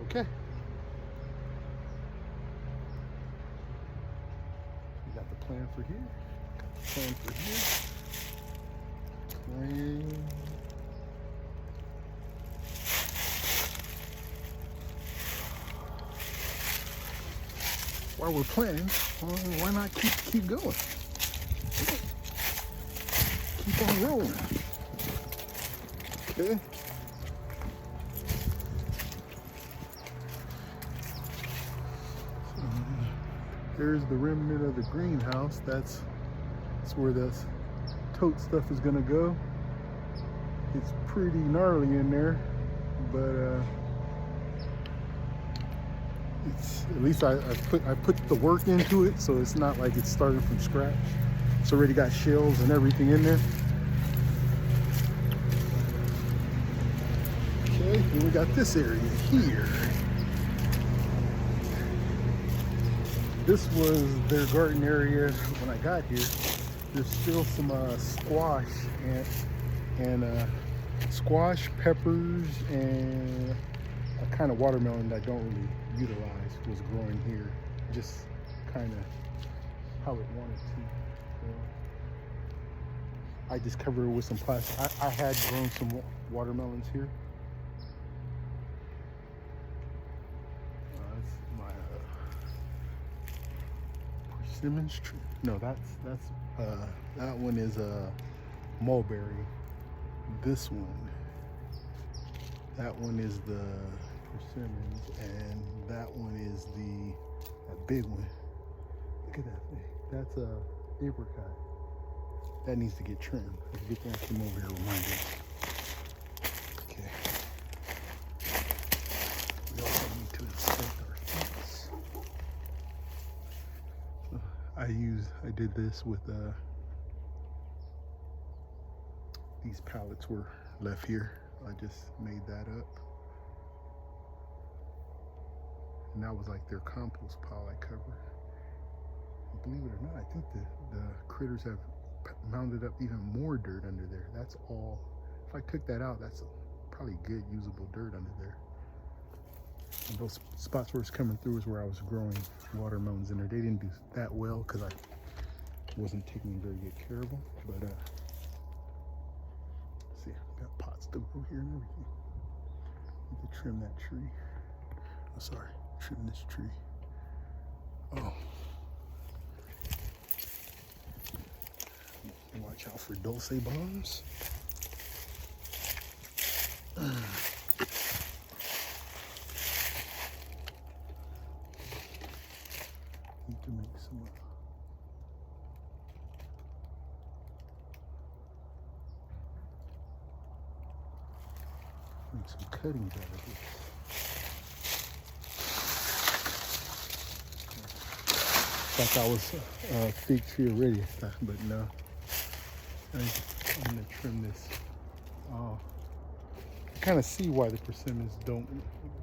Okay. We got the plan for here. Got the plan for here. Plan. While we're planning, why not keep going? Keep on rolling. Okay. There's the remnant of the greenhouse. That's where the tote stuff is gonna go. It's pretty gnarly in there, but it's at least I put the work into it, so it's not like it's starting from scratch. It's already got shelves and everything in there. Okay, then we got this area here. This was their garden area when I got here. There's still some squash and squash, peppers, and a kind of watermelon that I don't really utilize was growing here, just kind of how it wanted to. I just covered it with some plastic. I had grown some watermelons here. That's my persimmons tree. No, that's that one is a mulberry. This one, that one is the persimmons, and that one is that big one. Look at that thing. That's a apricot. That needs to get trimmed. Let's get that came over here reminded. Okay. We also need to inspect our fence. So I did this with these pallets were left here. I just made that up. And that was like their compost pile I covered. Believe it or not, I think the critters have mounded up even more dirt under there. That's all. If I took that out, that's probably good usable dirt under there. And those spots where it's coming through is where I was growing watermelons in there. They didn't do that well because I wasn't taking very good care of them. But see, I've got pots to grow here and everything. Need to trim that tree. Oh, sorry, trim this tree. Oh. Watch out for dulce bombs. Need to make some cuttings out of this. Thought that was a fig tree already, but no. I'm gonna trim this off. I kind of see why the persimmons don't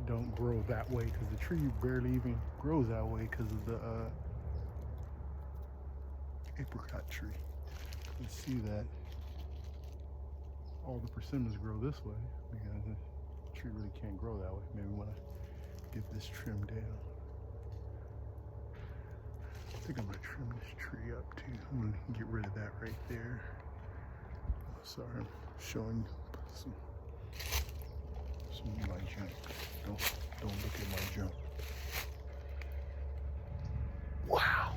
don't grow that way, because the tree barely even grows that way because of the apricot tree. You see that all the persimmons grow this way because the tree really can't grow that way. Maybe we want to get this trimmed down. I think I'm gonna trim this tree up too. I'm gonna get rid of that right there. Sorry, I'm showing some of my junk. Don't look at my junk. Wow.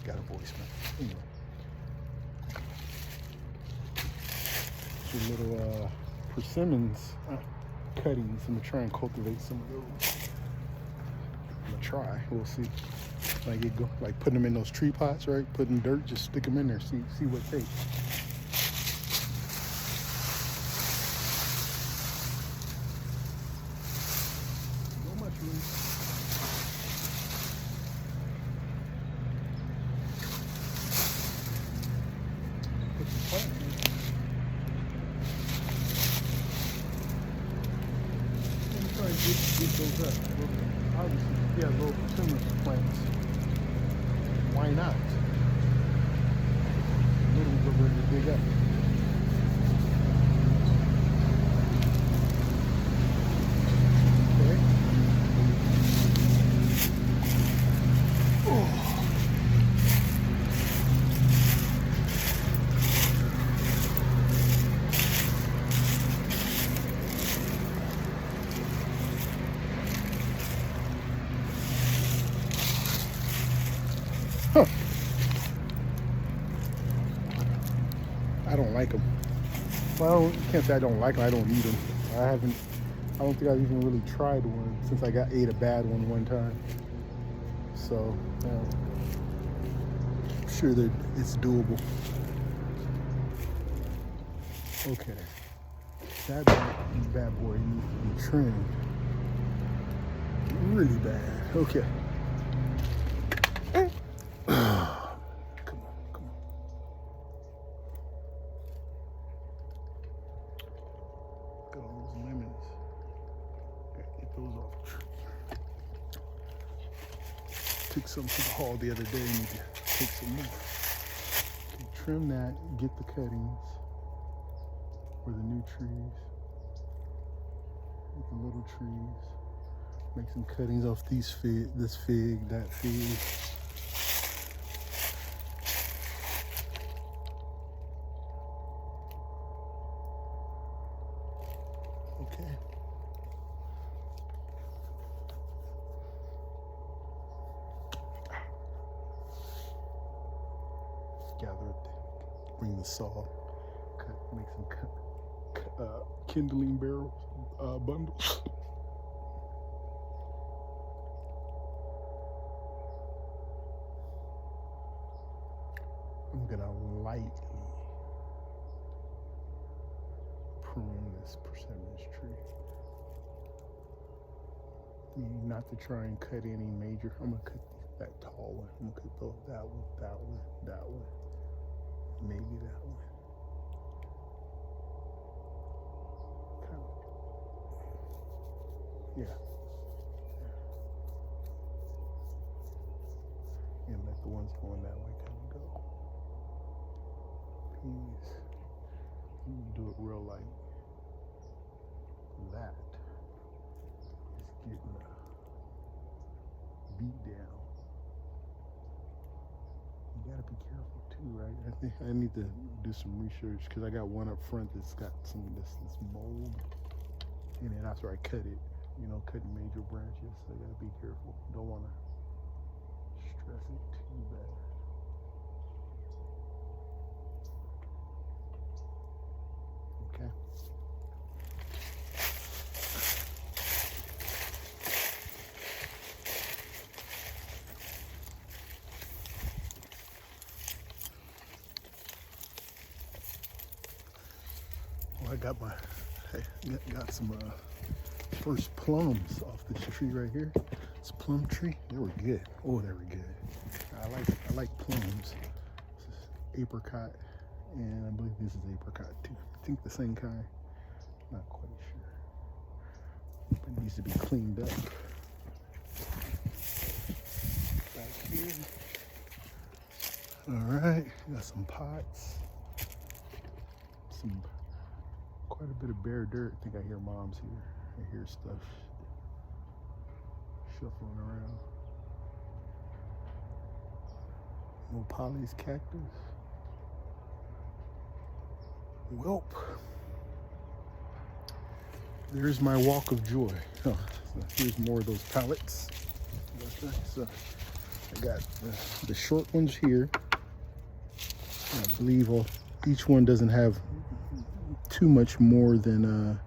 Got a voicemail. Anyway. Some little persimmons cuttings. I'm gonna try and cultivate some of those. I'm gonna try. We'll see. Like it go, like putting them in those tree pots, right? Putting dirt, just stick them in there. See what takes. No much room. Put some plants in. I'm trying to get those up. Obviously, yeah, little persimmon plants. Why not? Little ones are ready to dig up. Okay. Oh. Huh. I don't like them. Well, I can't say I don't like them. I don't eat them. I don't think I've even really tried one since I ate a bad one time. So, I'm sure that it's doable. Okay. That bad boy needs to be trimmed. Really bad. Okay. Took some to the hall the other day. Need to take some more. Okay, trim that. Get the cuttings for the new trees. Get the little trees. Make some cuttings off these fig, this fig, that fig. Okay. Gather up, bring the saw, make some kindling barrels, bundles. I'm gonna lightly prune this persimmon tree. Not to try and cut any major. I'm gonna cut that tall one. I'm gonna cut that one, that one, that one. Maybe that one. Kind of. Yeah. And let the ones going that way kind of go. Please. Do it real light. That is getting beat down. You gotta be careful too, right? I think I need to do some research because I got one up front that's got some of this mold in it after I cut it. You know, cutting major branches, so I gotta be careful. Don't want to stress it too bad. Okay. I got some first plums off this tree right here. It's a plum tree. They were good. Oh, they were good. I like plums. This is apricot, and I believe this is apricot too. I think the same kind. Not quite sure. It needs to be cleaned up. Back here. All right, got some pots. Quite a bit of bare dirt. I think I hear mom's here. I hear stuff shuffling around. No Polly's cactus. Welp. There's my walk of joy. Oh, so here's more of those pallets. So I got the short ones here. I believe each one doesn't have too much more than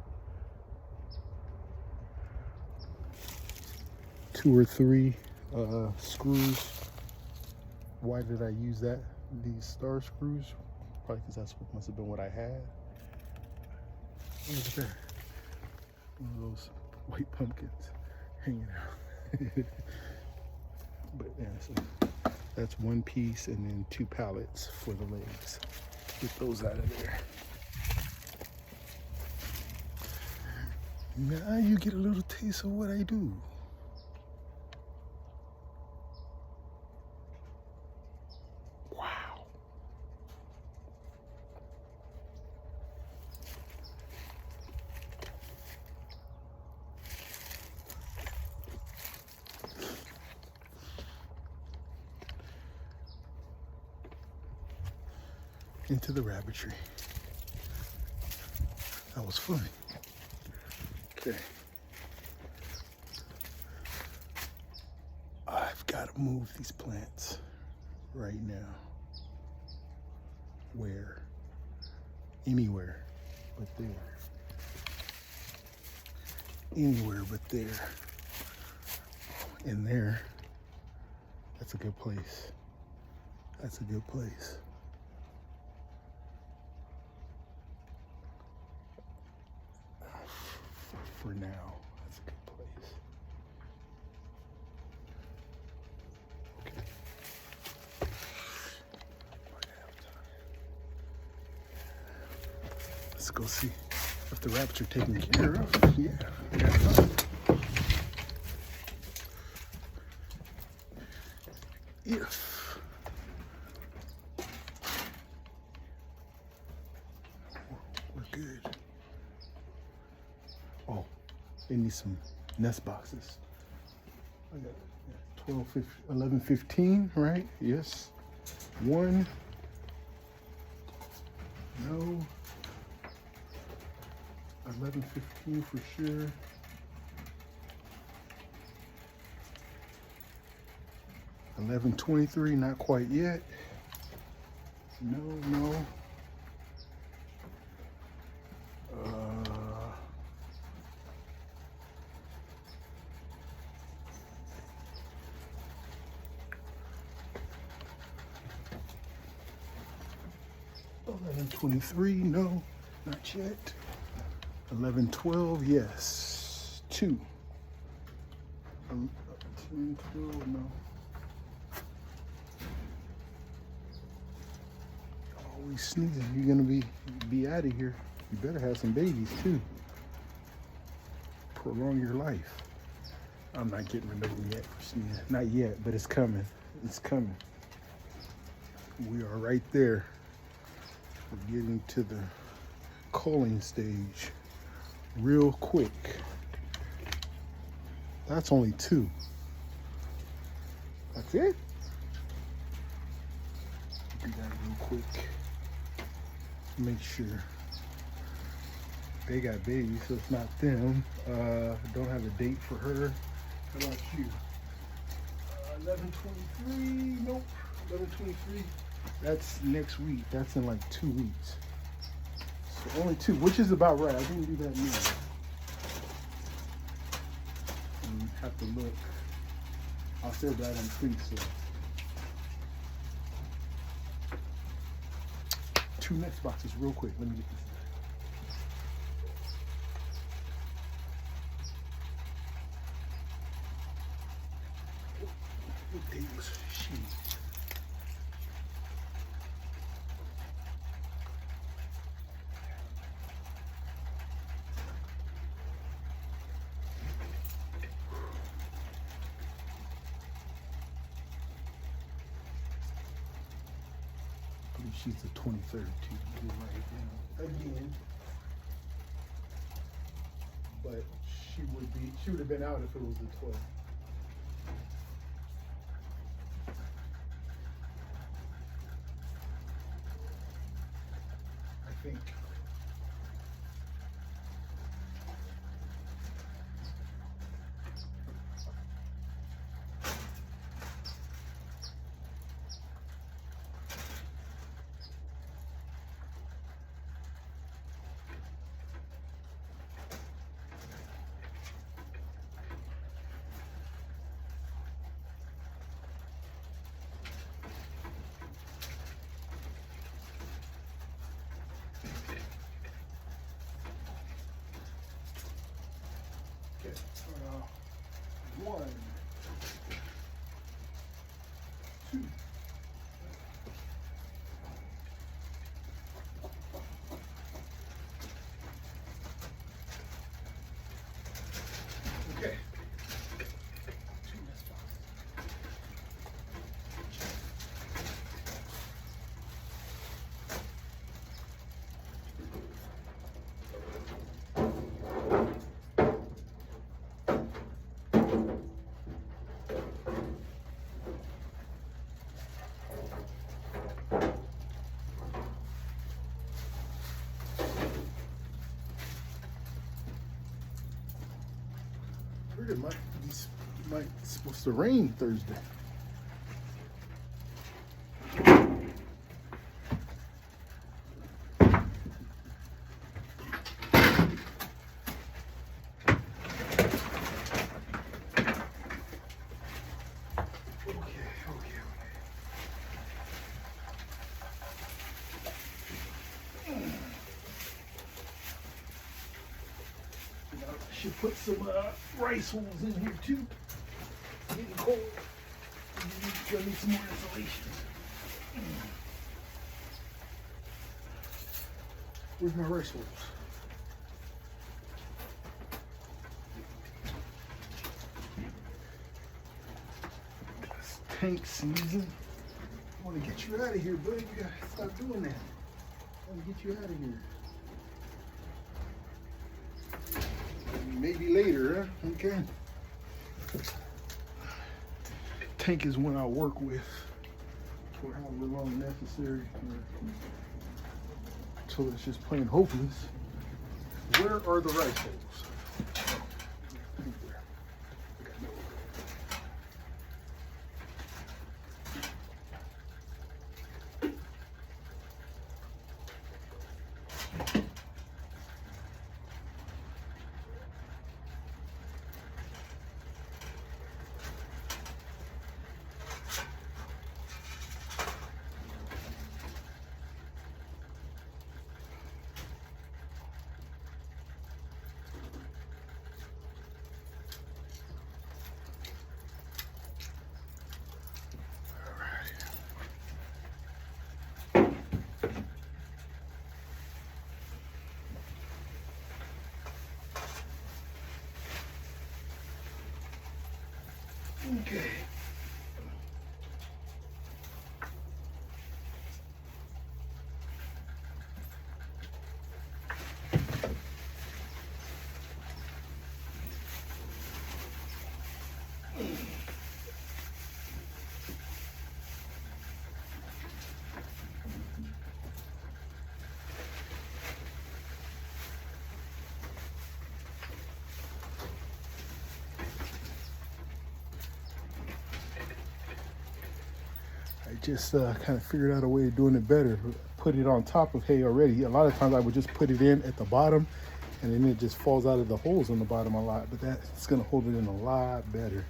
2 or 3 screws. Why did I use these star screws? Probably because that's what must have been what I had. Look at that. One of those white pumpkins hanging out. But yeah, so that's 1 piece and then 2 pallets for the legs. Get those out of there. Now you get a little taste of what I do. Wow. Into the rabbitry. That was fun. Okay. I've got to move these plants right now. Where? Anywhere but there. Anywhere but there. And there. That's a good place. That's a good place. For now, that's a good place. Okay. Let's go see if the rabbits are taken care of. Yeah, I got time. If we're good. Oh, they need some nest boxes. I got 12, 15, 11, 15, right? Yes. 1. No. 11, 15 for sure. $11.23, not quite yet. No. $11.23, no, not yet. $11.12, yes. 2. 10, 12, no. Always sneezing. You're gonna be out of here. You better have some babies too. Prolong your life. I'm not getting rid of them yet for sneezing. Not yet, but it's coming. It's coming. We are right there. We're getting to the culling stage real quick. That's only 2. That's it? Do that real quick. Make sure they got babies, so it's not them. Don't have a date for her. How about you? 11/23, nope. 11/23. That's next week. That's in like 2 weeks. So only 2, which is about right. I didn't do that now. Have to look. I'll say that in tweets. So. 2 nest boxes real quick. Let me get this. What day was she? she's the 23rd too. You're right. Again. But she would have been out if it was the 12th. I think. One, two. Okay. Two mess boxes. It might it's supposed to rain Thursday. Should put some rice holes in here too. Getting cold. Gonna need some more insulation. Where's my rice holes? It's tank season. I want to get you out of here, buddy. You gotta stop doing that. I want to get you out of here. Maybe later, huh? Okay. Tank is one I work with for however long necessary until it's just plain hopeless. Where are the rice holes? Okay. I just kind of figured out a way of doing it better. Put it on top of hay already. A lot of times I would just put it in at the bottom and then it just falls out of the holes on the bottom a lot, but that's gonna hold it in a lot better.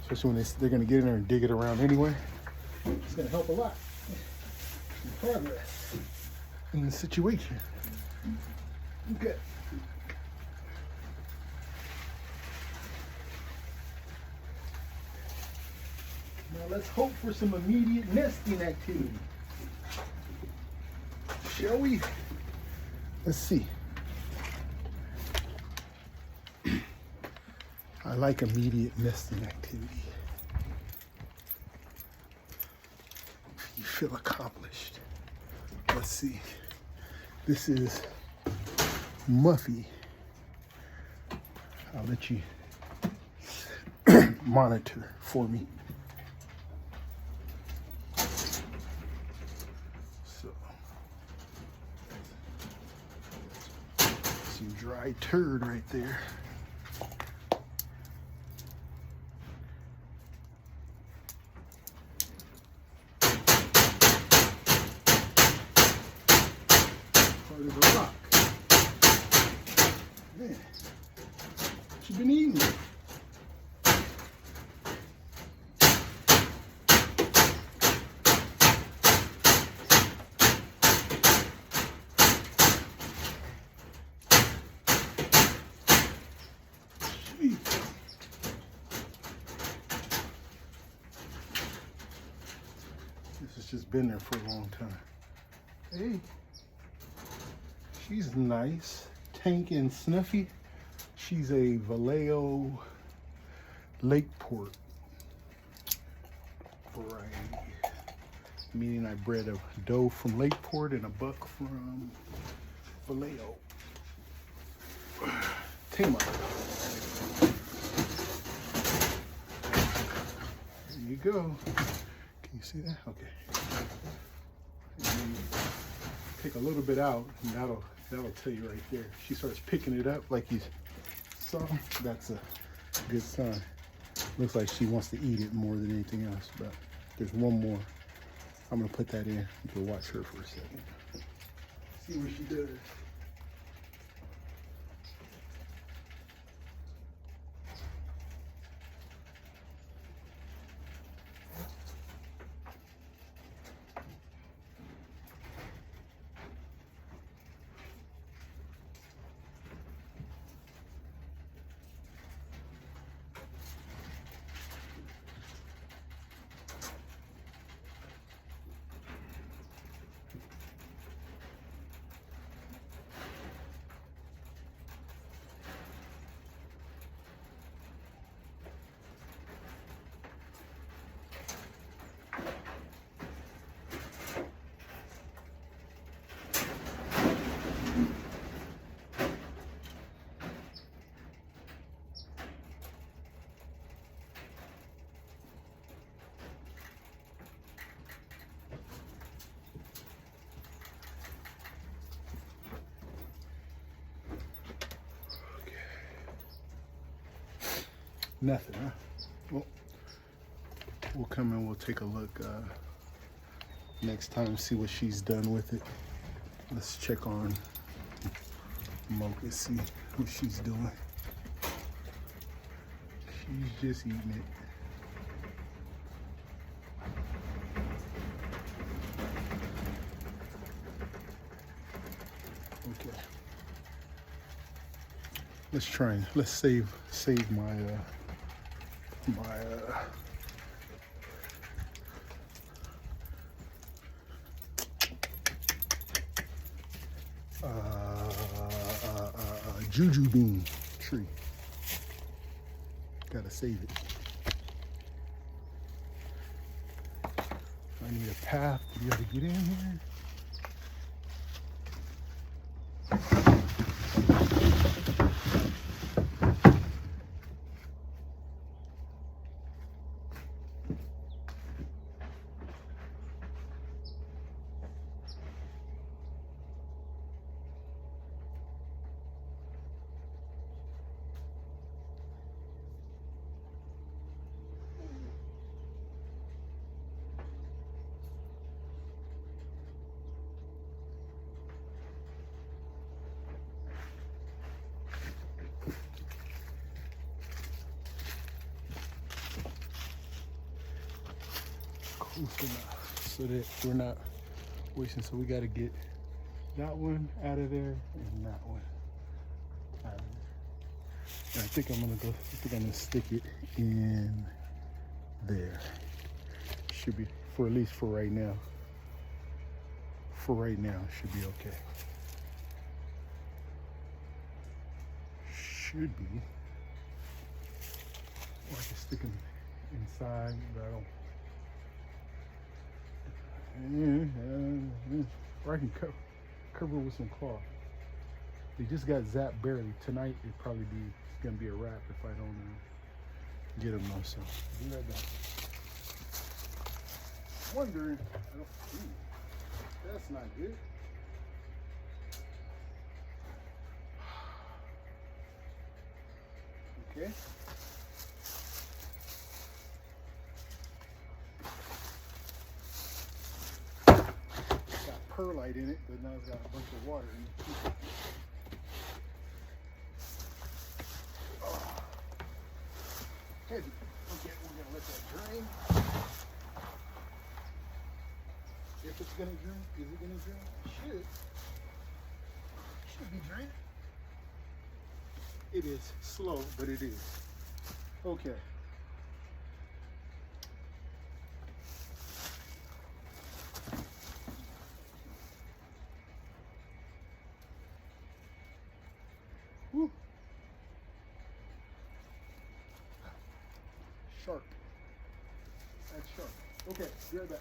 Especially when they're gonna get in there and dig it around anyway. It's gonna help a lot in progress in the situation. Okay. Now let's hope for some immediate nesting activity. Shall we? Let's see. I like immediate nesting activity. You feel accomplished. Let's see. This is Muffy. I'll let you monitor for me. So, some dry turd right there. Part of the rock. Man, what you been eating? This has just been there for a long time. Hey, she's nice, Tank and Snuffy. She's a Vallejo Lakeport variety, meaning I bred a doe from Lakeport and a buck from Vallejo. Tamar. There you go. Can you see that? Okay. And then take a little bit out, and that'll tell you right there. She starts picking it up like you saw. That's a good sign. Looks like she wants to eat it more than anything else. But there's one more. I'm gonna put that in. We'll watch her for a second. See what she does. Nothing, huh? Well, we'll come and we'll take a look next time, see what she's done with it. Let's check on Mocha, see what she's doing. She's just eating it. Okay. Let's try and let's save my juju bean tree. Gotta save it. I need a path to be able to get in here. So that we're not wasting. So we got to get that one out of there and that one out of there. And I think I'm gonna stick it in there. Should be, for at least for right now. For right now, it should be okay. Should be. Or I can stick them inside, but I don't. Or I can cover it with some cloth. They just got zapped barely. Tonight it's gonna be a wrap if I don't get them though. So be right back. Wondering, that's not good. Okay. Got perlite in it, but now it's got a bunch of water in it. Heavy. Okay, we're gonna let that drain. If it's gonna drain, is it gonna drain? Should be draining. It is slow, but it is. Okay. Woo. Sharp. That's sharp. Okay, be right back.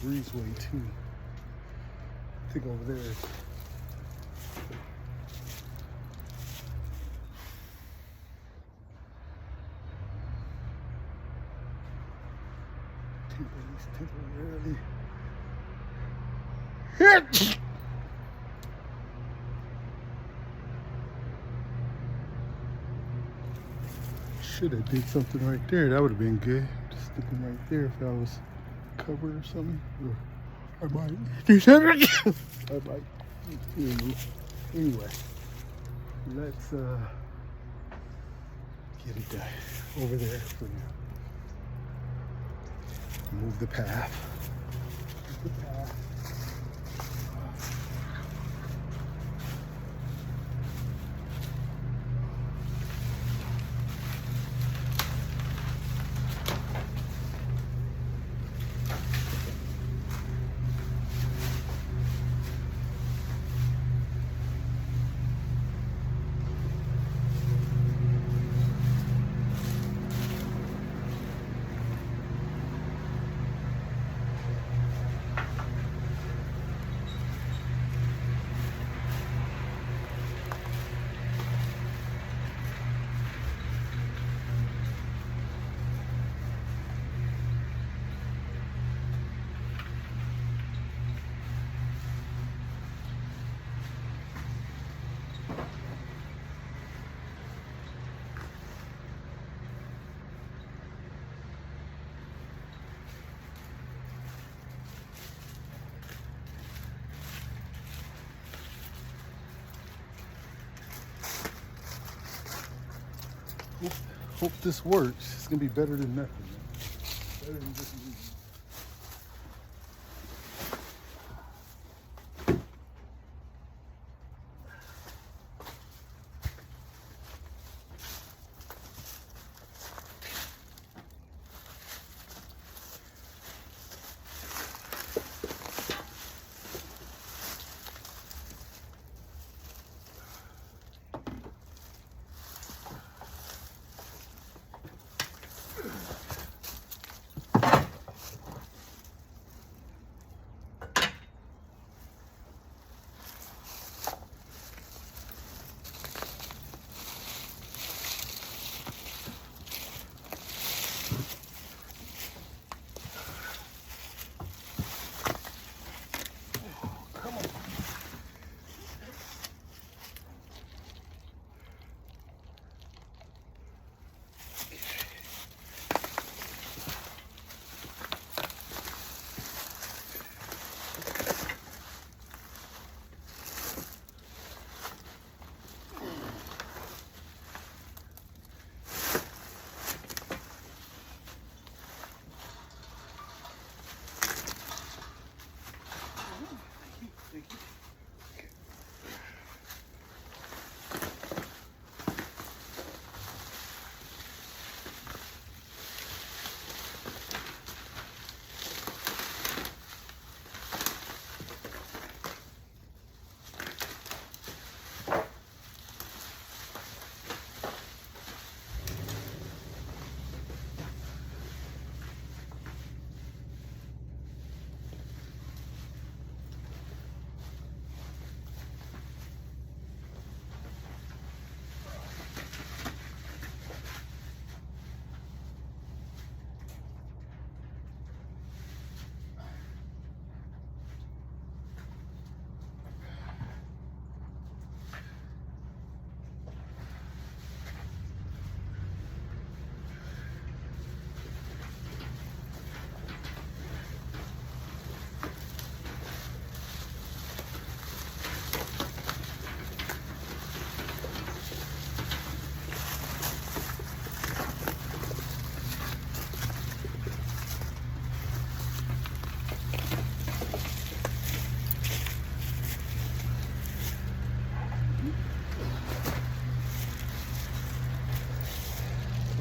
breezeway too. I think over there. Temporarily. Should have did something right there. That would have been good. Just sticking right there if I was covered or something. Or I might do something. I might. Anyway, let's get it done over there for now. Move the path. Move the path. Hope this works. It's gonna be better than nothing. Better than just me.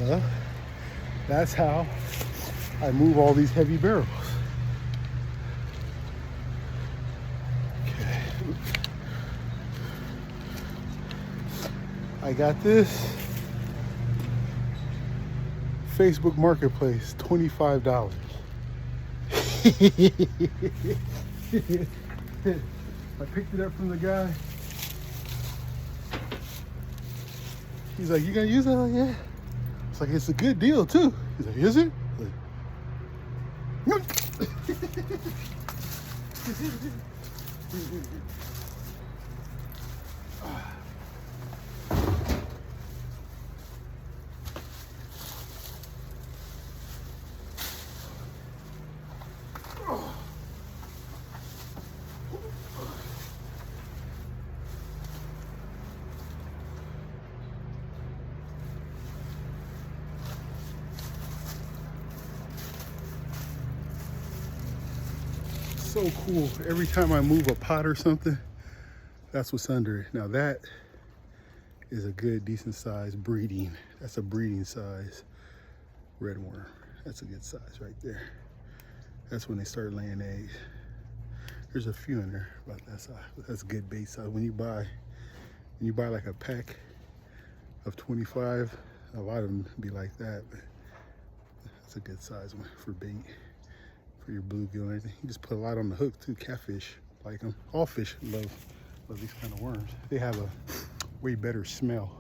Well, that's how I move all these heavy barrels. Okay. I got this Facebook Marketplace, $25. I picked it up from the guy. He's like, you gonna use it? I'm like, yeah. It's like, it's a good deal too. He's like, is it? Like, so cool. Every time I move a pot or something, that's what's under it. Now that is a good, decent size breeding. That's a breeding size red worm. That's a good size right there. That's when they start laying eggs. There's a few in there about that size. That's a good bait size. When you buy like a pack of 25, a lot of them be like that. But that's a good size one for bait, for your bluegill and everything. You just put a lot on the hook too. Catfish like them. All fish love these kind of worms. They have a way better smell,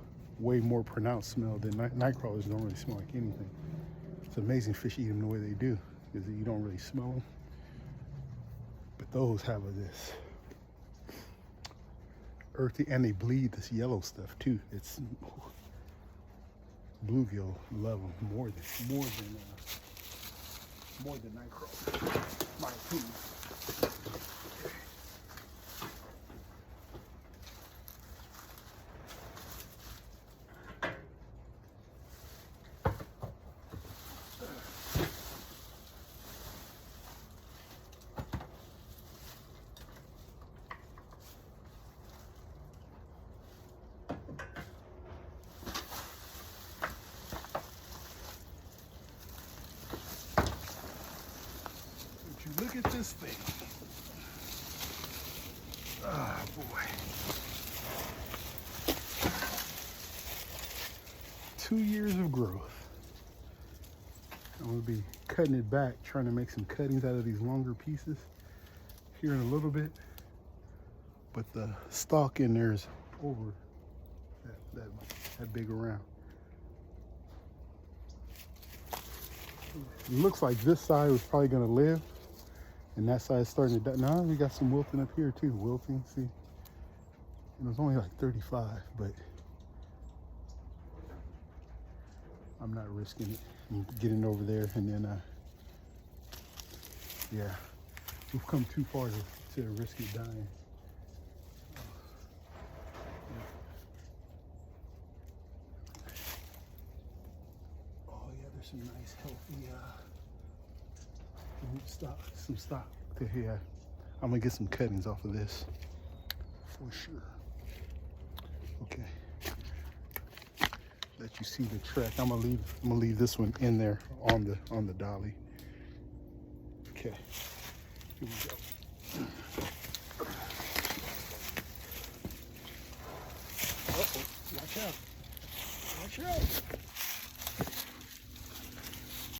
way more pronounced smell than night crawlers. Don't really smell like anything. It's amazing fish eat them the way they do because you don't really smell them. But those have this earthy, and they bleed this yellow stuff too. It's bluegill love them more than night crawlers, my opinion. Look at this thing. Oh boy. 2 years of growth. I'm gonna be cutting it back, trying to make some cuttings out of these longer pieces here in a little bit. But the stalk in there is over that big around. It looks like this side was probably gonna live. And that side is starting to die. Now we got some wilting up here too. Wilting, see? And it was only like 35, but I'm not risking it. I'm getting over there and then, yeah, we've come too far to risk it dying. Oh yeah, there's some nice healthy, some stock to here. I'm gonna get some cuttings off of this for sure. Okay. Let you see the track. I'm gonna leave this one in there on the dolly. Okay. Here we go. Uh-oh. Watch out. Watch out.